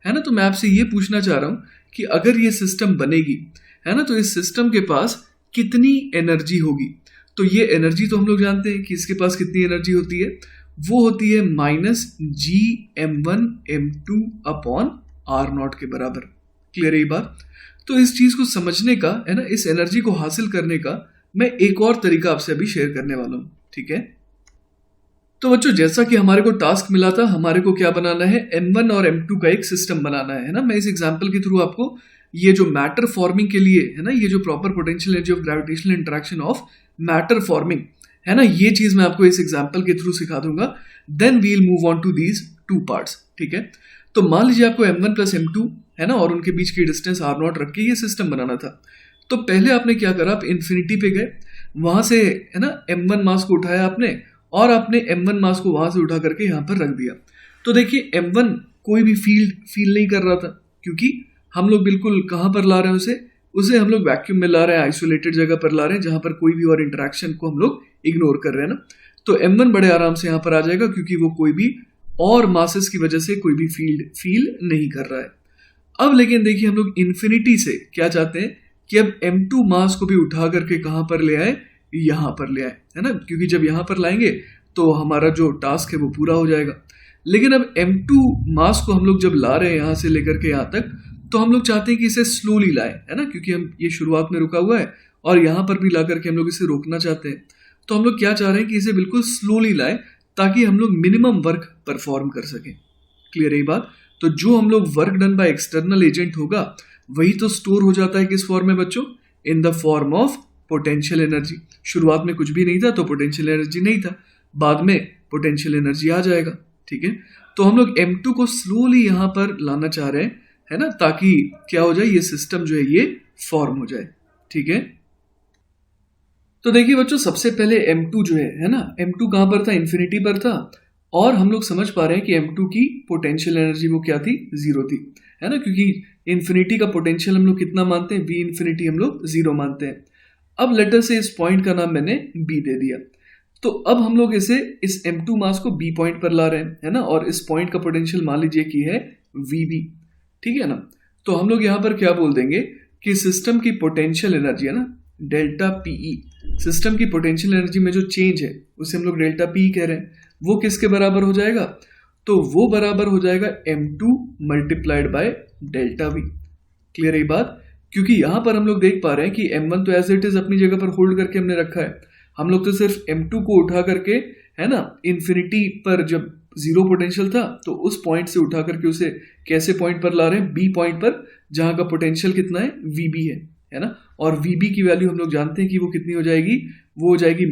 है ना। तो मैं आपसे ये पूछना चाह रहा हूं कि अगर ये सिस्टम बनेगी, है ना, तो इस सिस्टम के पास कितनी एनर्जी होगी। तो ये एनर्जी तो हम लोग जानते हैं कि इसके पास कितनी एनर्जी होती है, वो होती है -GM1M2 अपॉन R0 के बराबर। क्लियर है ये बात? तो इस चीज को समझने का, है ना, इस एनर्जी को हासिल करने का मैं एक और तरीका आपसे अभी शेयर करने वाला हूं, ठीक है। तो बच्चों, जैसा कि हमारे को टास्क मिला था, हमारे को क्या बनाना है, M1 और M2 का एक सिस्टम बनाना है ना। मैं इस एग्जाम्पल के थ्रू आपको ये जो मैटर फॉर्मिंग के लिए, है ना, ये जो proper potential energy of gravitational interaction of matter forming, है ना, ये चीज मैं आपको इस एग्जाम्पल के थ्रू सिखा दूंगा। Then we'll move on to these two parts, ठीक है। तो मान लीजिए आपको M1 प्लस M2, है ना, और उनके बीच की डिस्टेंस R0 रख के ये सिस्टम बनाना था। तो पहले आपने क्या करा, आप इन्फिनिटी पे गए, वहां से, है ना, M1 मास को उठाया आपने, और आपने M1 मास को वहां से उठा करके यहाँ पर रख दिया। तो देखिए, M1 कोई भी फील नहीं कर रहा था, क्योंकि हम लोग बिल्कुल कहाँ पर ला रहे हैं उसे हम लोग वैक्यूम में ला रहे हैं, आइसोलेटेड जगह पर ला रहे हैं, जहां पर कोई भी और इंटरेक्शन को हम लोग इग्नोर कर रहे हैं ना। तो M1 बड़े आराम से यहाँ पर आ जाएगा, क्योंकि वो कोई भी और मासेस की वजह से कोई भी फील नहीं कर रहा है। अब लेकिन देखिए, हम लोग इन्फिनिटी से क्या चाहते हैं कि अब M2 मास को भी उठा करके कहाँ पर ले आए, यहाँ पर ले आए, है ना, क्योंकि जब यहाँ पर लाएंगे तो हमारा जो टास्क है वो पूरा हो जाएगा। लेकिन अब M2 मास को हम लोग जब ला रहे हैं यहाँ से लेकर के यहाँ तक, तो हम लोग चाहते हैं कि इसे स्लोली लाए, है ना, क्योंकि हम ये शुरुआत में रुका हुआ है और यहाँ पर भी ला करके हम लोग इसे रोकना चाहते हैं। तो हम लोग क्या चाह रहे हैं कि इसे बिल्कुल स्लोली लाए, ताकि हम लोग मिनिमम वर्क परफॉर्म कर सकें। क्लियर है ये बात? तो जो हम लोग work done by external agent होगा, वही तो स्टोर हो जाता है किस फॉर्म में बच्चों, in the form of potential energy. शुरुआत में कुछ भी नहीं था तो पोटेंशियल एनर्जी नहीं था, बाद में पोटेंशियल एनर्जी आ जाएगा, ठीक है। तो हम लोग M2 को स्लोली यहाँ पर लाना चाह रहे हैं, है ना, ताकि क्या हो जाए, ये सिस्टम जो है ये फॉर्म हो जाए, ठीक है। तो देखिए बच्चों, सबसे पहले M2 जो है ना, M2 कहां पर था, इन्फिनिटी पर था, और हम लोग समझ पा रहे हैं कि M2 की पोटेंशियल एनर्जी वो क्या थी, जीरो थी, है ना, क्योंकि इन्फिनिटी का पोटेंशियल हम लोग कितना मानते हैं, V इन्फिनिटी हम लोग जीरो मानते हैं। अब लेटर से इस पॉइंट का नाम मैंने B दे दिया। तो अब हम लोग इसे, इस M2 मास को B पॉइंट पर ला रहे हैं, है ना, और इस पॉइंट का पोटेंशियल मान लीजिए कि है VB, ठीक है ना। तो हम लोग यहाँ पर क्या बोल देंगे कि सिस्टम की पोटेंशियल एनर्जी, है ना, डेल्टा PE, सिस्टम की पोटेंशियल एनर्जी में जो चेंज है उसे हम लोग डेल्टा PE कह रहे हैं, वो किसके बराबर हो जाएगा, तो वो बराबर हो जाएगा M2 multiplied by delta V। Clear है ये बात? क्योंकि यहाँ पर हम लोग देख पा रहे हैं कि M1 तो एज इट इज अपनी जगह पर होल्ड करके हमने रखा है, हम लोग तो सिर्फ M2 को उठा करके, है ना, इन्फिनिटी पर जब जीरो पोटेंशियल था, तो उस पॉइंट से उठा करके उसे कैसे पॉइंट पर ला रहे हैं, बी पॉइंट पर, जहां का पोटेंशियल कितना है, वीबी है ना। और वीबी की वैल्यू हम लोग जानते हैं कि वो कितनी हो जाएगी, वो हो जाएगी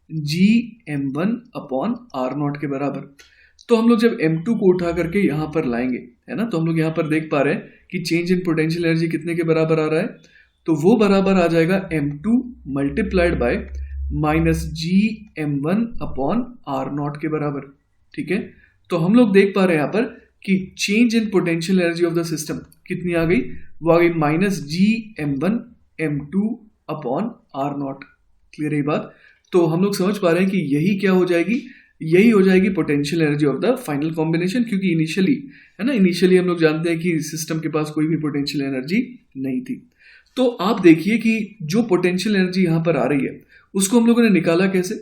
-GM1/R0 के बराबर। तो हम लोग जब M2 को उठा करके यहां पर लाएंगे, है ना, तो हम लोग यहां पर देख पा रहे हैं कि चेंज इन पोटेंशियल एनर्जी कितने के बराबर आ रहा है, तो वो बराबर आ जाएगा M2 मल्टीप्लाइड बाय -GM1/R0 के बराबर। ठीक है, तो हम लोग देख पा रहे हैं यहाँ पर कि change in potential energy of the system कितनी आ गई, वो आ गई -GM1/M2/R0। क्लियर है ये बात। तो हम लोग समझ पा रहे हैं कि यही क्या हो जाएगी, यही हो जाएगी potential energy of the final combination, क्योंकि इनिशियली, है ना, इनिशियली हम लोग जानते हैं कि सिस्टम के पास कोई भी पोटेंशियल एनर्जी नहीं थी। तो आप देखिए कि जो पोटेंशियल एनर्जी यहाँ पर आ रही है उसको हम लोगों ने निकाला कैसे।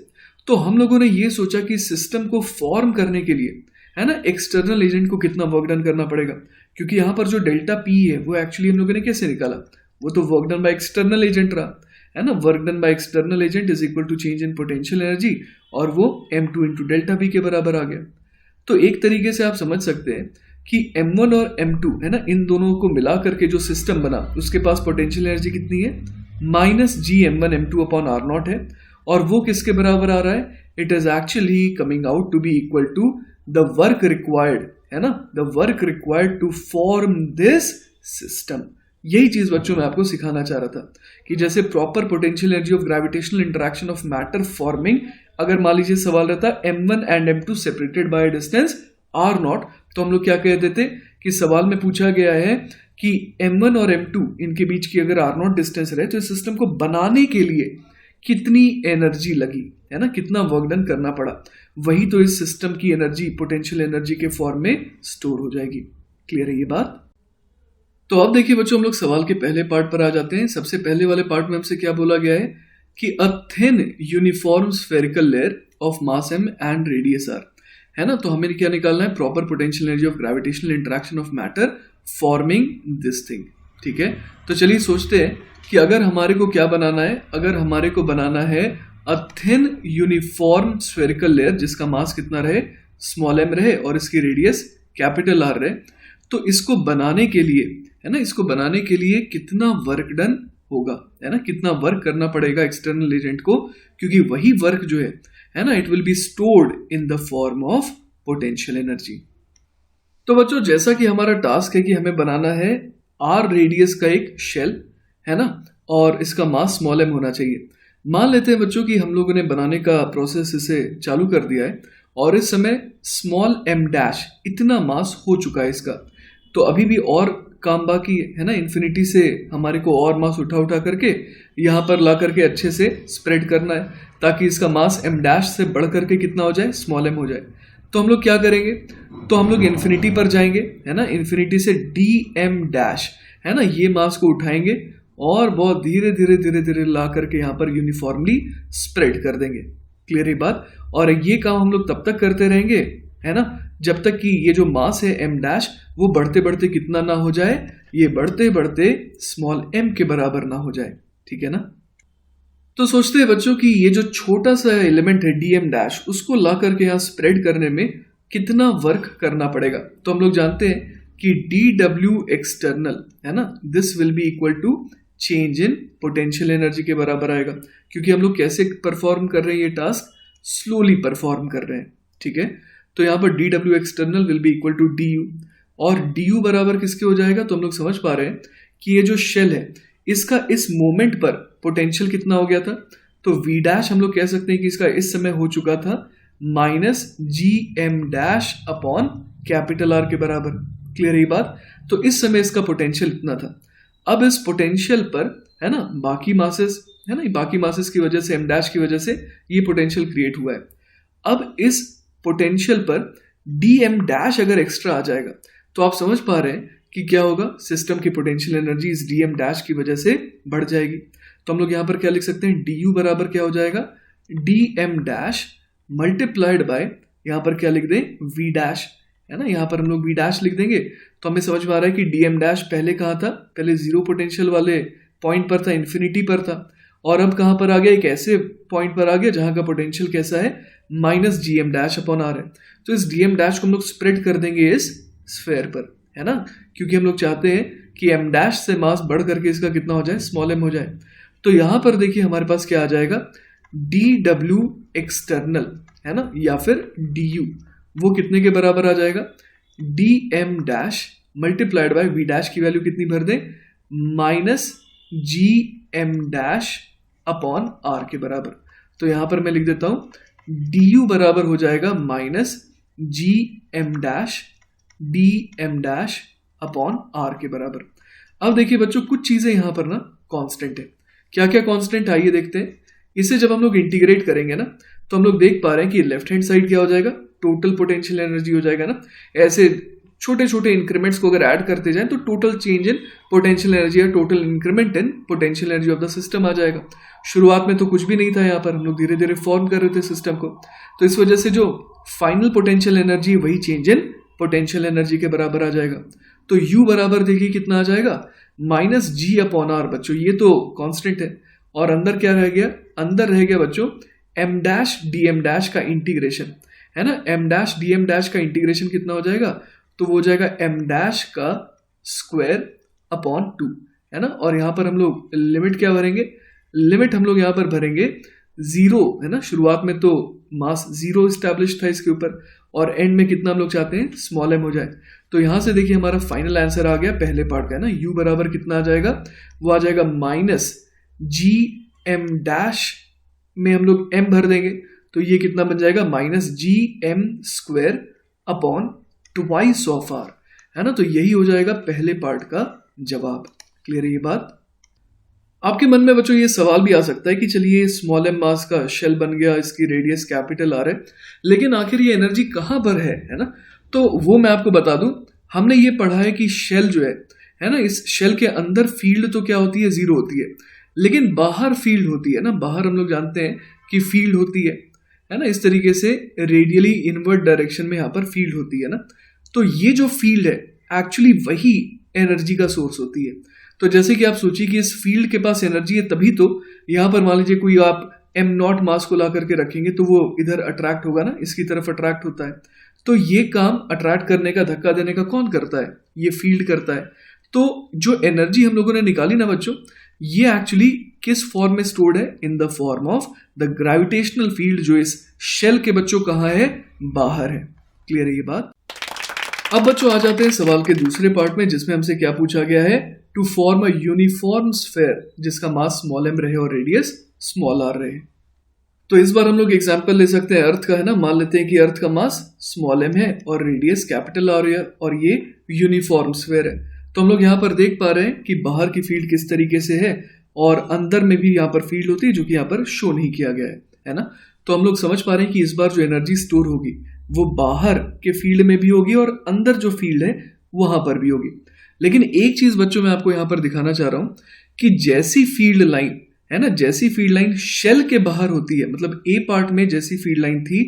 तो हम लोगों ने ये सोचा कि सिस्टम को फॉर्म करने के लिए, है ना, एक्सटर्नल एजेंट को कितना वर्क डन करना पड़ेगा, क्योंकि यहाँ पर जो डेल्टा पी है वो एक्चुअली हम लोगों ने कैसे निकाला, वो तो work done by external agent रहा, है ना। Work done by external agent is equal to change in potential energy, और वो M2 इंटू डेल्टा पी के बराबर आ गया। तो एक तरीके से आप समझ सकते हैं कि M1 और M2, है ना, इन दोनों को मिला करके जो सिस्टम बना उसके पास पोटेंशियल एनर्जी कितनी है, -GM1M2/R0 है, और वो किसके बराबर आ रहा है, it is actually coming out to be equal to the work required, है ना, the work required to form this system. यही चीज बच्चों मैं आपको सिखाना चाह रहा था कि जैसे proper potential energy of gravitational interaction of matter forming, अगर मान लीजिए सवाल रहता M1 and M2 separated by distance R0, तो हम लोग क्या कह देते कि सवाल में पूछा गया है कि M1 और M2 इनके बीच की अगर R0 डिस्टेंस रहे तो इस सिस्टम को बनाने के लिए कितनी एनर्जी लगी, है ना, कितना वर्क डन करना पड़ा, वही तो इस सिस्टम की एनर्जी पोटेंशियल एनर्जी के फॉर्म में स्टोर हो जाएगी। क्लियर है ये बात। तो अब देखिए बच्चों, हम लोग सवाल के पहले पार्ट पर आ जाते हैं। सबसे पहले वाले पार्ट में हमसे क्या बोला गया है कि a thin uniform spherical layer of mass m and radius r, है ना। तो हमें क्या निकालना है, proper potential energy of gravitational interaction of matter forming this thing. ठीक है, तो चलिए सोचते हैं कि अगर हमारे को क्या बनाना है, अगर हमारे को बनाना है a thin uniform spherical layer जिसका मास कितना रहे, स्मॉल m रहे, और इसकी रेडियस कैपिटल R रहे, तो इसको बनाने के लिए, है ना, इसको बनाने के लिए कितना वर्क डन होगा, है ना, कितना वर्क करना पड़ेगा एक्सटर्नल एजेंट को, क्योंकि वही वर्क जो है ना, it will be stored in the form of potential energy. तो बच्चों, जैसा कि हमारा टास्क है कि हमें बनाना है R रेडियस का एक शेल, है ना, और इसका मास स्मॉल m होना चाहिए। मान लेते हैं बच्चों कि हम लोगों ने बनाने का प्रोसेस इसे चालू कर दिया है और इस समय स्मॉल m डैश इतना मास हो चुका है इसका, तो अभी भी और काम बाकी है ना, इन्फिनिटी से हमारे को और मास उठा करके यहाँ पर ला करके अच्छे से स्प्रेड करना है ताकि इसका मास m डैश से बढ़ करके कितना हो जाए, स्मॉल m हो जाए। तो हम लोग क्या करेंगे, तो हम लोग इन्फिनिटी पर जाएंगे, है ना, इन्फिनिटी से dm डैश, है ना, ये मास को उठाएंगे और बहुत धीरे धीरे धीरे धीरे ला करके यहाँ पर यूनिफॉर्मली स्प्रेड कर देंगे। क्लियर है बात। और ये काम हम लोग तब तक करते रहेंगे, है ना, जब तक कि ये जो मास है m डैश वो बढ़ते बढ़ते कितना ना हो जाए, ये बढ़ते बढ़ते स्मॉल m के बराबर ना हो जाए। ठीक है ना। तो सोचते हैं बच्चों कि ये जो छोटा सा एलिमेंट है dm डैश, उसको ला करके यहाँ स्प्रेड करने में कितना वर्क करना पड़ेगा। तो हम लोग जानते हैं कि dw एक्सटर्नल, है ना, this will be equal to change in potential energy के बराबर आएगा, क्योंकि हम लोग कैसे परफॉर्म कर रहे हैं, ये टास्क स्लोली परफॉर्म कर रहे हैं। ठीक है, तो यहाँ पर dw external will be equal to du, और du बराबर किसके हो जाएगा, तो हम लोग समझ पा रहे हैं कि ये जो शेल है इसका इस मोमेंट पर पोटेंशियल कितना हो गया था, तो v डैश हम लोग कह सकते हैं कि इसका इस समय हो चुका था -gm dash upon capital R के बराबर। क्लियर है बात। तो इस समय इसका पोटेंशियल इतना था। अब इस पोटेंशियल पर, है ना, बाकी मासेस, है ना, बाकी मासेस की वजह से m डैश की वजह से ये पोटेंशियल क्रिएट हुआ है। अब इस पोटेंशियल पर dm डैश अगर एक्स्ट्रा आ जाएगा तो आप समझ पा रहे हैं कि क्या होगा, सिस्टम की पोटेंशियल एनर्जी इस dm डैश की वजह से बढ़ जाएगी। तो हम लोग यहाँ पर क्या लिख सकते हैं, du बराबर क्या हो जाएगा, dm डैश मल्टीप्लाइड बाय, यहाँ पर क्या लिख दें, v डैश, है ना, यहाँ पर हम लोग v डैश लिख देंगे। तो हमें समझ में आ रहा है कि dm डैश पहले कहाँ था, पहले जीरो पोटेंशियल वाले पॉइंट पर था, इन्फिनिटी पर था, और अब कहाँ पर आ गया, एक ऐसे पॉइंट पर आ गया जहाँ का पोटेंशियल कैसा है, minus G M dash upon R है। तो इस डी एम डैश को हम लोग स्प्रेड कर देंगे इस स्फेयर पर, है ना, क्योंकि हम लोग चाहते हैं कि एम डैश से मास बढ़ करके इसका कितना हो जाए, स्मॉल एम हो जाए। तो यहां पर देखिए हमारे पास क्या आ जाएगा, डी डब्ल्यू एक्सटर्नल, है ना, या फिर डी यू, वो कितने के बराबर आ जाएगा, D M dash multiplied by V dash की वैल्यू कितनी भर दें, minus G M dash upon R के बराबर। तो यहां पर मैं लिख देता हूं डी यू बराबर हो जाएगा minus G M dash D M dash upon R के बराबर। अब देखिए बच्चों, कुछ चीजें यहां पर ना कांस्टेंट है। क्या क्या कांस्टेंट, आइए देखते हैं। इसे जब हम लोग इंटीग्रेट करेंगे ना, तो हम लोग देख पा रहे हैं कि लेफ्ट हैंड साइड क्या हो जाएगा, टोटल पोटेंशियल एनर्जी हो जाएगा ना। ऐसे छोटे छोटे इंक्रीमेंट्स को अगर ऐड करते जाएं तो total change in potential energy या total increment in potential energy of the system आ जाएगा। शुरुआत में तो कुछ भी नहीं था, यहाँ पर हम लोग धीरे धीरे फॉर्म कर रहे थे सिस्टम को, तो इस वजह से जो फाइनल पोटेंशियल एनर्जी वही चेंज इन पोटेंशियल एनर्जी के बराबर आ जाएगा। तो U बराबर देखिए कितना आ जाएगा, माइनस जी अपॉन आर। बच्चों ये तो कांस्टेंट है, और अंदर क्या रह गया, अंदर रह गया बच्चों M dash D M dash का इंटीग्रेशन, है ना। M dash D M dash का इंटीग्रेशन कितना हो जाएगा, तो वो हो जाएगा एम डैश का स्क्वायर अपॉन 2, है ना। और यहाँ पर हम लोग लिमिट क्या भरेंगे, लिमिट हम लोग यहाँ पर भरेंगे 0, है ना। शुरुआत में तो मास 0 स्टैब्लिश था इसके ऊपर, और एंड में कितना हम लोग चाहते हैं, स्मॉल एम हो जाए। तो यहां से देखिए हमारा फाइनल आंसर आ गया पहले पार्ट का, है ना। U बराबर कितना आ जाएगा, वो आ जाएगा माइनस जी एम डैश में हम लोग m भर देंगे, तो ये कितना बन जाएगा, minus G M square upon twice of R, है ना। तो यही हो जाएगा पहले पार्ट का जवाब। क्लियर है ये बात। आपके मन में बच्चों ये सवाल भी आ सकता है कि चलिए स्मॉल एम मास का शेल बन गया, इसकी रेडियस कैपिटल आर है, लेकिन आखिर ये एनर्जी कहाँ पर है ना। तो वो मैं आपको बता दूं, हमने ये पढ़ा है कि शेल जो है ना, इस शेल के अंदर फील्ड तो क्या होती है, 0 होती है, लेकिन बाहर फील्ड होती है ना। बाहर हम लोग जानते हैं कि फील्ड होती है ना, इस तरीके से रेडियली इनवर्ट डायरेक्शन में यहाँ पर फील्ड होती है ना। तो ये जो फील्ड है एक्चुअली वही एनर्जी का सोर्स होती है। तो जैसे कि आप सोचिए कि इस फील्ड के पास एनर्जी है, तभी तो यहाँ पर मान लीजिए कोई आप एम नॉट मास को ला करके रखेंगे तो वो इधर अट्रैक्ट होगा ना, इसकी तरफ अट्रैक्ट होता है। तो ये काम अट्रैक्ट करने का, धक्का देने का कौन करता है, ये फील्ड करता है। तो जो एनर्जी हम लोगों ने निकाली ना बच्चों, ये एक्चुअली किस फॉर्म में स्टोर्ड है, in the form of the gravitational field, जो इस शेल के बच्चों कहाँ है, बाहर है। क्लियर है ये बात। अब बच्चों आ जाते हैं सवाल के दूसरे पार्ट में, जिसमें हमसे क्या पूछा गया है, to form a uniform sphere जिसका मास स्मॉल एम रहे और रेडियस स्मॉल आर रहे। तो इस बार हम लोग एग्जांपल ले सकते हैं अर्थ का, है ना। मान लेते हैं कि अर्थ का मास स्मॉल एम है और रेडियस कैपिटल आर है, और ये यूनिफॉर्म स्फेयर है। तो हम लोग यहाँ पर देख पा रहे हैं कि बाहर की फील्ड किस तरीके से है, और अंदर में भी यहाँ पर फील्ड होती है, जो कि यहाँ पर शो नहीं किया गया है ना। तो हम लोग समझ पा रहे हैं कि इस बार जो एनर्जी स्टोर होगी वो बाहर के फील्ड में भी होगी और अंदर जो फील्ड है वहां पर भी होगी। लेकिन एक चीज बच्चों मैं आपको यहां पर दिखाना चाह रहा हूं कि जैसी फील्ड लाइन है ना, जैसी फील्ड लाइन शेल के बाहर होती है, मतलब ए पार्ट में जैसी फील्ड लाइन थी,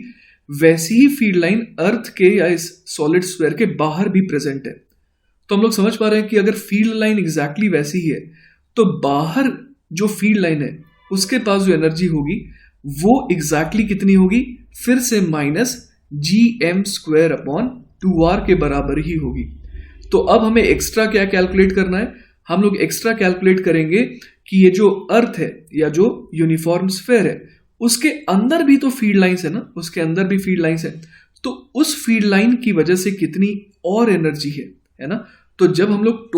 वैसी ही फील्ड लाइन अर्थ के या इस सॉलिड स्फीयर के बाहर भी प्रेजेंट है। तो हम लोग समझ पा रहे हैं कि अगर फील्ड लाइन एग्जैक्टली वैसी ही है, तो बाहर जो फील्ड लाइन है उसके पास जो एनर्जी होगी वो एग्जैक्टली कितनी होगी, फिर से minus G M square upon 2r के बराबर ही होगी। तो अब हमें एक्स्ट्रा क्या कैलकुलेट करना है, हम लोग एक्स्ट्रा कैलकुलेट करेंगे कि ये जो अर्थ है या जो यूनिफॉर्म स्फीयर है उसके अंदर भी तो फील्ड लाइंस है ना, उसके अंदर भी फील्ड लाइंस है, तो उस फील्ड लाइन की वजह से कितनी और एनर्जी है ना। तो जब हम लोग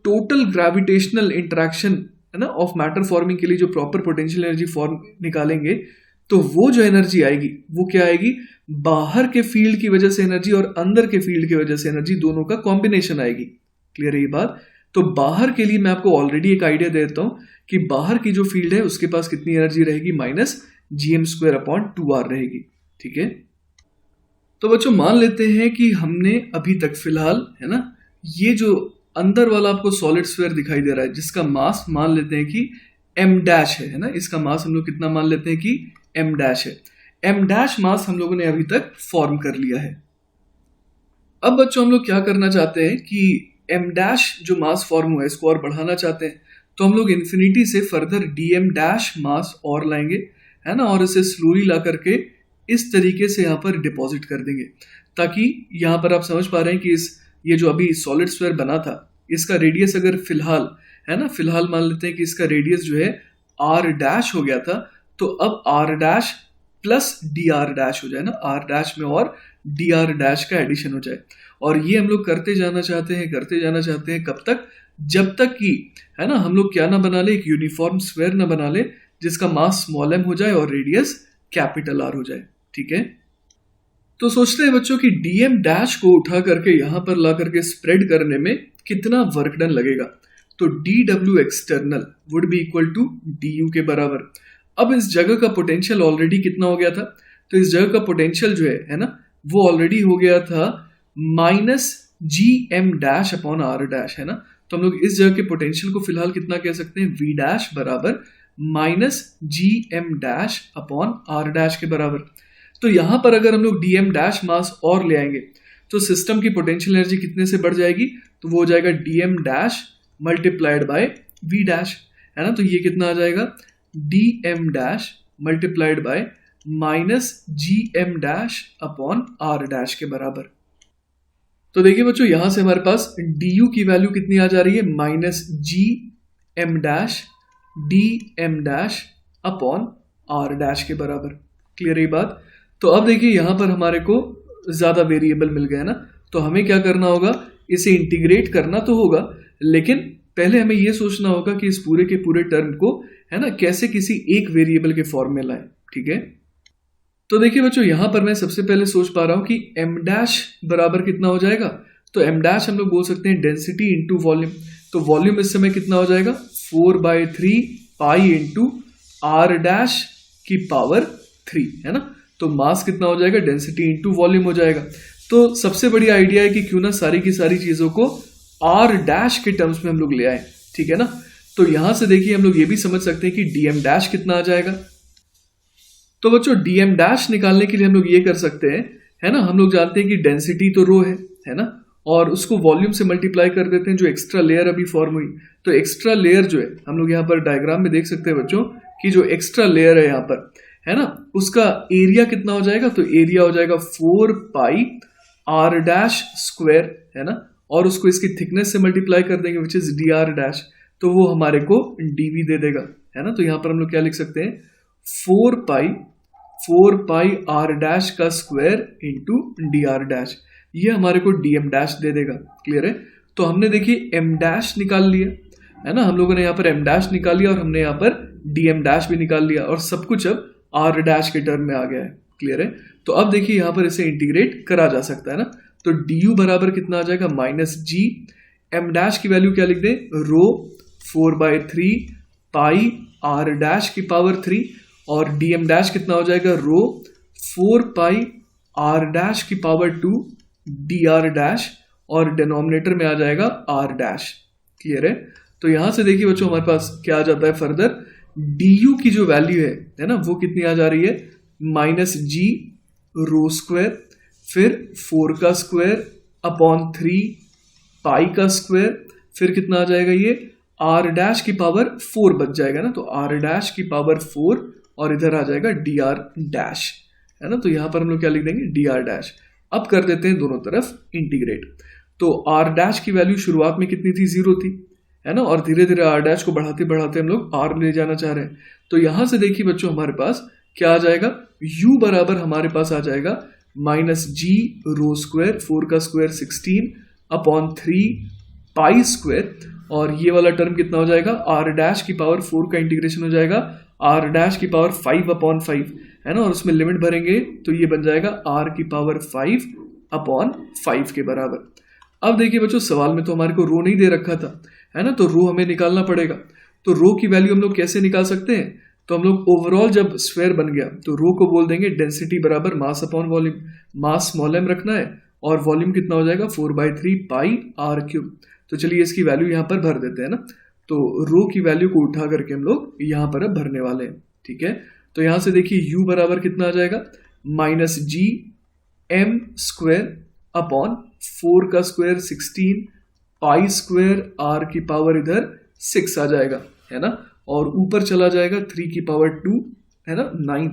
टोटल ग्रेविटेशनल इंटरेक्शन है ना ऑफ मैटर फॉर्मिंग के लिए जो प्रॉपर पोटेंशियल एनर्जी फॉर्म निकालेंगे, तो वो जो एनर्जी आएगी वो क्या आएगी, बाहर के फील्ड की वजह से एनर्जी और अंदर के फील्ड की वजह से एनर्जी, दोनों का कॉम्बिनेशन आएगी। क्लियर है ये बात। तो बाहर के लिए मैं आपको ऑलरेडी एक आइडिया दे देता हूं कि बाहर की जो फील्ड है उसके पास कितनी एनर्जी रहेगी, minus G M square upon 2r रहेगी। ठीक है। तो बच्चों मान लेते हैं कि हमने अभी तक फिलहाल है ना, ये जो अंदर वाला आपको सॉलिड स्फीयर दिखाई दे रहा है जिसका मास मान लेते हैं कि m डैश है ना, इसका मास हम लोग कितना मान लेते हैं कि m डैश है। m डैश मास हम लोगों ने अभी तक फॉर्म कर लिया है। अब बच्चों हम लोग क्या करना चाहते हैं कि m डैश जो मास फॉर्म हुआ है इसको और बढ़ाना चाहते हैं, तो हम लोग इन्फिनिटी से फर्दर dm डैश मास और लाएंगे, है ना, और इसे स्लोली ला करके इस तरीके से यहाँ पर डिपॉजिट कर देंगे, ताकि यहाँ पर आप समझ पा रहे हैं कि ये जो अभी सॉलिड स्फीयर बना था, इसका रेडियस अगर फिलहाल, है ना, फिलहाल मान लेते हैं कि इसका रेडियस जो है आर डैश हो गया था, तो अब R dash plus D R dash हो जाए ना, आर डैश में और डी आर डैश का एडिशन हो जाए। और ये हम लोग करते जाना चाहते हैं कब तक, जब तक कि, है ना, हम लोग क्या ना बना ले, एक यूनिफॉर्म स्क्वायर ना बना ले जिसका मास स्मॉल m हो जाए और रेडियस कैपिटल R हो जाए। ठीक है, तो सोचते हैं बच्चों कि dm डैश को उठा करके यहां पर ला करके स्प्रेड करने में कितना वर्क डन लगेगा। तो dw external would be equal to du के बराबर। अब इस जगह का पोटेंशियल ऑलरेडी कितना हो गया था, तो इस जगह का पोटेंशियल जो है ना, वो ऑलरेडी हो गया था minus G M dash upon R dash, है ना। तो हम लोग इस जगह के पोटेंशियल को फिलहाल कितना कह सकते हैं, v डैश बराबर minus G M dash upon R dash के बराबर। तो यहां पर अगर हम लोग डी एम डैश मास और ले आएंगे तो सिस्टम की पोटेंशियल एनर्जी कितने से बढ़ जाएगी, तो वो हो जाएगा D M dash multiplied by V dash, है ना। तो ये कितना आ जाएगा, D M dash multiplied by minus G M dash upon R dash के बराबर। तो देखिए बच्चों, यहां से हमारे पास du की वैल्यू कितनी आ जा रही है, minus G M dash D M dash upon R dash के बराबर। क्लियर है ये बात। तो अब देखिए यहां पर हमारे को ज्यादा वेरिएबल मिल गया ना, तो हमें क्या करना होगा, इसे इंटीग्रेट करना तो होगा, लेकिन पहले हमें यह सोचना होगा कि इस पूरे के पूरे टर्म को, है ना, कैसे किसी एक वेरिएबल के फॉर्म में लाएं। ठीक है, तो देखिए बच्चों, यहां पर मैं सबसे पहले सोच पा रहा हूं कि m डैश बराबर कितना हो जाएगा, तो m डैश हम लोग बोल सकते हैं डेंसिटी इंटू वॉल्यूम। तो वॉल्यूम इस समय कितना हो जाएगा, 4/3 पाई इंटू आर डैश की पावर 3, है ना। तो मास कितना हो जाएगा, डेंसिटी इंटू वॉल्यूम हो जाएगा। तो सबसे बड़ी आइडिया है कि क्यों ना सारी की सारी चीजों को आर डैश के टर्म्स में हम लोग ले आए। ठीक है ना, तो यहां से देखिए हम लोग ये भी समझ सकते हैं कि डीएम डैश कितना आ जाएगा। तो बच्चों डीएम डैश निकालने के लिए हम लोग ये कर सकते हैं, है ना, हम लोग जानते हैं कि डेंसिटी तो रो है ना, और उसको वॉल्यूम से मल्टीप्लाई कर देते हैं, जो एक्स्ट्रा लेयर अभी फॉर्म हुई। तो एक्स्ट्रा लेयर जो है, हम लोग यहाँ पर डायग्राम में देख सकते हैं बच्चों कि जो एक्स्ट्रा लेयर है यहाँ पर, है ना, उसका एरिया कितना हो जाएगा, तो एरिया हो जाएगा 4 पाई आर डैश स्क्वायर, है ना, और उसको इसकी थिकनेस से मल्टीप्लाई कर देंगे which is D R dash, तो वो हमारे को डीवी दे देगा, है ना। तो यहाँ पर हम लोग क्या लिख सकते हैं, 4 पाई आर डैश का square into D R dash, ये हमारे को डीएम डैश दे देगा। क्लियर है। तो हमने देखिए एम डैश निकाल लिया, है ना, हम लोगों ने यहाँ पर एम डैश निकाल लिया और हमने यहाँ पर डीएम डैश भी निकाल लिया, और सब कुछ अब आर डैश के टर्म में आ गया है। क्लियर है। तो अब देखिए यहाँ पर इसे इंटीग्रेट करा जा सकता है ना, तो डी यू बराबर कितना आ जाएगा, माइनस जी एम डैश की वैल्यू क्या लिख दें, रो 4/3 पाई आर डैश की पावर 3, और डीएम डैश कितना हो जाएगा, रो 4 पाई आर डैश की पावर 2 डी आर डैश, और डिनोमिनेटर में आ जाएगा आर डैश। क्लियर है। तो यहां से देखिए बच्चों हमारे पास क्या आ जाता है फर्दर, डी यू की जो वैल्यू है ना, वो कितनी आ जा रही है, माइनस जी रो स्क्वायर, फिर 4 का स्क्वायर अपॉन 3 पाई का स्क्वायर, फिर कितना आ जाएगा, ये आर डैश की पावर 4 बच जाएगा ना, तो आर डैश की पावर 4, और इधर आ जाएगा डी आर डैश, है ना। तो यहां पर हम लोग क्या लिख देंगे, डी आर डैश। अब कर देते हैं दोनों तरफ इंटीग्रेट। तो आर डैश की वैल्यू शुरुआत में कितनी थी, 0 थी, है ना, और धीरे धीरे आर डैश को बढ़ाते बढ़ाते हम लोग आर ले जाना चाह रहे हैं। तो यहां से देखिए बच्चों हमारे पास क्या आ जाएगा, u बराबर हमारे पास आ जाएगा माइनस जी रो स्क्वायर, 4 का स्क्वायर 16 अपॉन 3 पाई स्क्वायर, और ये वाला टर्म कितना हो जाएगा, आर डैश की पावर 4 का इंटीग्रेशन हो जाएगा आर डैश की पावर 5 अपॉन 5, है ना, और उसमें लिमिट भरेंगे तो ये बन जाएगा आर की पावर 5 अपॉन 5 के बराबर। अब देखिए बच्चों सवाल में तो हमारे को रो नहीं दे रखा था, है ना, तो रो हमें निकालना पड़ेगा। तो रो की वैल्यू हम लोग कैसे निकाल सकते हैं, तो हम लोग ओवरऑल जब स्क्वायर बन गया तो रो को बोल देंगे डेंसिटी बराबर मास अपॉन वॉल्यूम, मास स्मॉल m रखना है और वॉल्यूम कितना हो जाएगा 4/3 पाई आर क्यूब। तो चलिए इसकी वैल्यू यहाँ पर भर देते हैं ना, तो रो की वैल्यू को उठा करके हम लोग यहाँ पर अब भरने वाले हैं। ठीक है, तो यहाँ से देखिए u बराबर कितना आ जाएगा, minus G M square upon 4 का स्क्वायर 16 पाई स्क्वायर आर की पावर इधर 6 आ जाएगा, है ना, और ऊपर चला जाएगा 3 की पावर 2 है ना 9,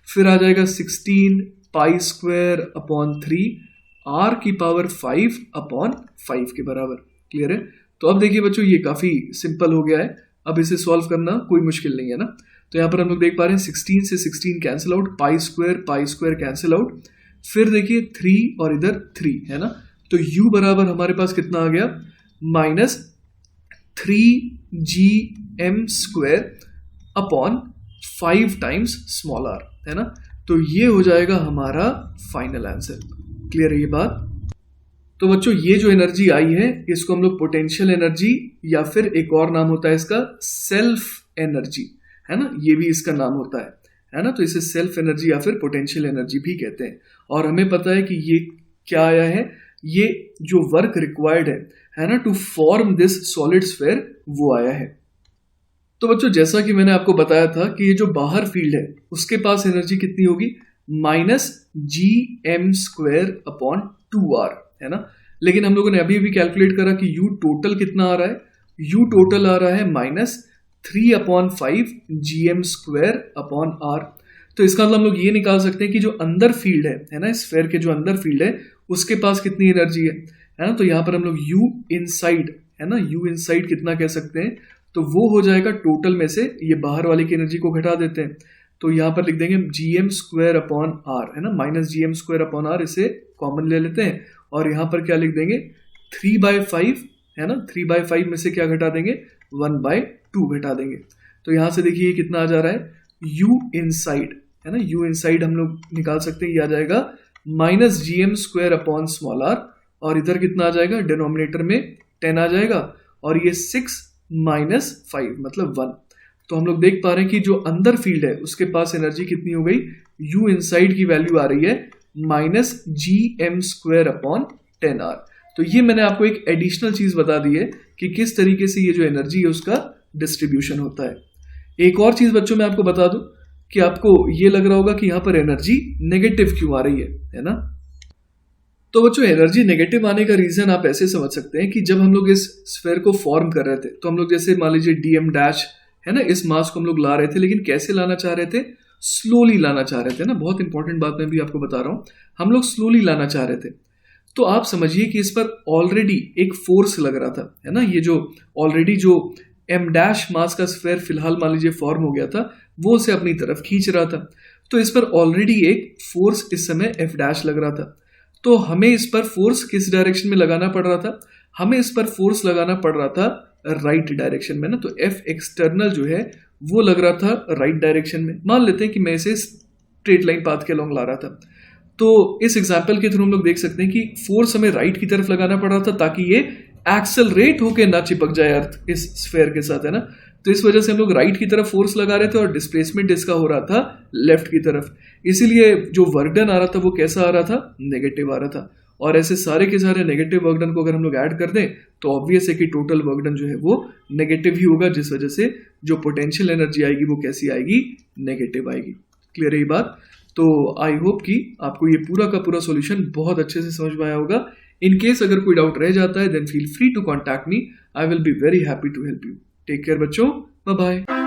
फिर आ जाएगा 16 पाई स्क्वायर अपॉन 3 r की पावर 5 अपॉन 5 के बराबर। क्लियर है? तो अब देखिए बच्चों ये काफ़ी सिंपल हो गया है, अब इसे सॉल्व करना कोई मुश्किल नहीं है ना। तो यहाँ पर हम लोग देख पा रहे हैं 16 से 16 cancel out, pi square cancel out, फिर देखिए 3 और इधर 3 है ना। तो u बराबर हमारे पास कितना आ गया, minus 3gm square upon 5 times small r, है ना। तो ये हो जाएगा हमारा फाइनल आंसर। क्लियर है ये बात? तो बच्चों ये जो एनर्जी आई है इसको हम लोग पोटेंशियल एनर्जी या फिर एक और नाम होता है इसका सेल्फ एनर्जी, है ना, ये भी इसका नाम होता है ना। तो इसे सेल्फ एनर्जी या फिर पोटेंशियल एनर्जी भी कहते हैं। और हमें पता है कि ये क्या आया है, ये जो वर्क रिक्वायर्ड है ना, to form this solid sphere, वो आया है। तो बच्चों जैसा कि मैंने आपको बताया था कि ये जो बाहर फील्ड है उसके पास एनर्जी कितनी होगी, minus gm square upon 2r, है ना। लेकिन हम लोगों ने अभी भी कैलकुलेट करा कि u टोटल कितना आ रहा है, u टोटल आ रहा है minus 3/5 gm square upon r। तो इसका मतलब हम लोग ये निकाल सकते हैं कि जो अंदर फील्ड है ना, स्फीयर के जो अंदर फील्ड है उसके पास कितनी एनर्जी है ना। तो यहाँ पर हम लोग u इनसाइड, है ना, u इनसाइड कितना कह सकते हैं, तो वो हो जाएगा टोटल में से ये बाहर वाले की एनर्जी को घटा देते हैं। तो यहाँ पर लिख देंगे gm स्क्वायर अपॉन r, है ना, minus gm square upon r, इसे कॉमन ले लेते हैं और यहाँ पर क्या लिख देंगे 3/5, है ना, 3/5 में से क्या घटा देंगे, 1/2 घटा देंगे। तो यहाँ से देखिए कितना आ जा रहा है, u इनसाइड, है ना, u इनसाइड हम लोग निकाल सकते हैं, ये आ जाएगा minus gm square upon small r, और इधर कितना आ जाएगा, डिनोमिनेटर में 10 आ जाएगा, और ये 6 माइनस 5 मतलब 1। तो हम लोग देख पा रहे हैं कि जो अंदर फील्ड है उसके पास एनर्जी कितनी हो गई, u इनसाइड की वैल्यू आ रही है minus gm square upon 10r। तो ये मैंने आपको एक एडिशनल चीज बता दी है कि किस तरीके से ये जो एनर्जी है उसका डिस्ट्रीब्यूशन होता है। एक और चीज बच्चों मैं आपको बता दूं कि आपको ये लग रहा होगा कि यहाँ पर एनर्जी नेगेटिव क्यों आ रही है ना। तो बच्चों एनर्जी नेगेटिव आने का रीजन आप ऐसे समझ सकते हैं कि जब हम लोग इस स्फीयर को फॉर्म कर रहे थे तो हम लोग जैसे मान लीजिए dm डैश, है ना, इस मास को हम लोग ला रहे थे, लेकिन कैसे लाना चाह रहे थे, स्लोली लाना चाह रहे थे ना। बहुत इंपॉर्टेंट बात मैं भी आपको बता रहा हूँ, हम लोग स्लोली लाना चाह रहे थे। तो आप समझिए कि इस पर ऑलरेडी एक फोर्स लग रहा था, है ना। ये जो ऑलरेडी जो m डैश मास का स्फीयर फिलहाल मान लीजिए फॉर्म हो गया था, वो उसे अपनी तरफ खींच रहा था। तो इस पर ऑलरेडी एक फोर्स इस समय f डैश लग रहा था। तो हमें इस पर फोर्स किस डायरेक्शन में लगाना पड़ रहा था, हमें इस पर फोर्स लगाना पड़ रहा था राइट डायरेक्शन में ना। तो F एक्सटर्नल जो है वो लग रहा था राइट डायरेक्शन में। मान लेते हैं कि मैं इसे स्ट्रेट लाइन पाथ के अलॉन्ग ला रहा था, तो इस एग्जाम्पल के थ्रू हम लोग देख सकते हैं कि फोर्स हमें राइट की तरफ लगाना पड़ रहा था ताकि ये एक्सेलरेट होके ना चिपक जाए अर्थ इस स्फीयर के साथ, है ना। तो इस वजह से हम लोग राइट की तरफ फोर्स लगा रहे थे और डिस्प्लेसमेंट इसका हो रहा था लेफ्ट की तरफ। इसीलिए जो वर्क डन आ रहा था वो कैसा आ रहा था, नेगेटिव आ रहा था। और ऐसे सारे के सारे नेगेटिव वर्क डन को अगर हम लोग ऐड कर दें तो ऑब्वियस है कि टोटल वर्क डन जो है वो नेगेटिव ही होगा, जिस वजह से जो पोटेंशियल एनर्जी आएगी वो कैसी आएगी, नेगेटिव आएगी। क्लियर है ये बात? तो आई होप कि आपको ये पूरा का पूरा सॉल्यूशन बहुत अच्छे से समझ में आया होगा। इन केस अगर कोई डाउट रह जाता है then feel free to contact me, I will be very happy to help you. Take care बच्चों, बाय बाय।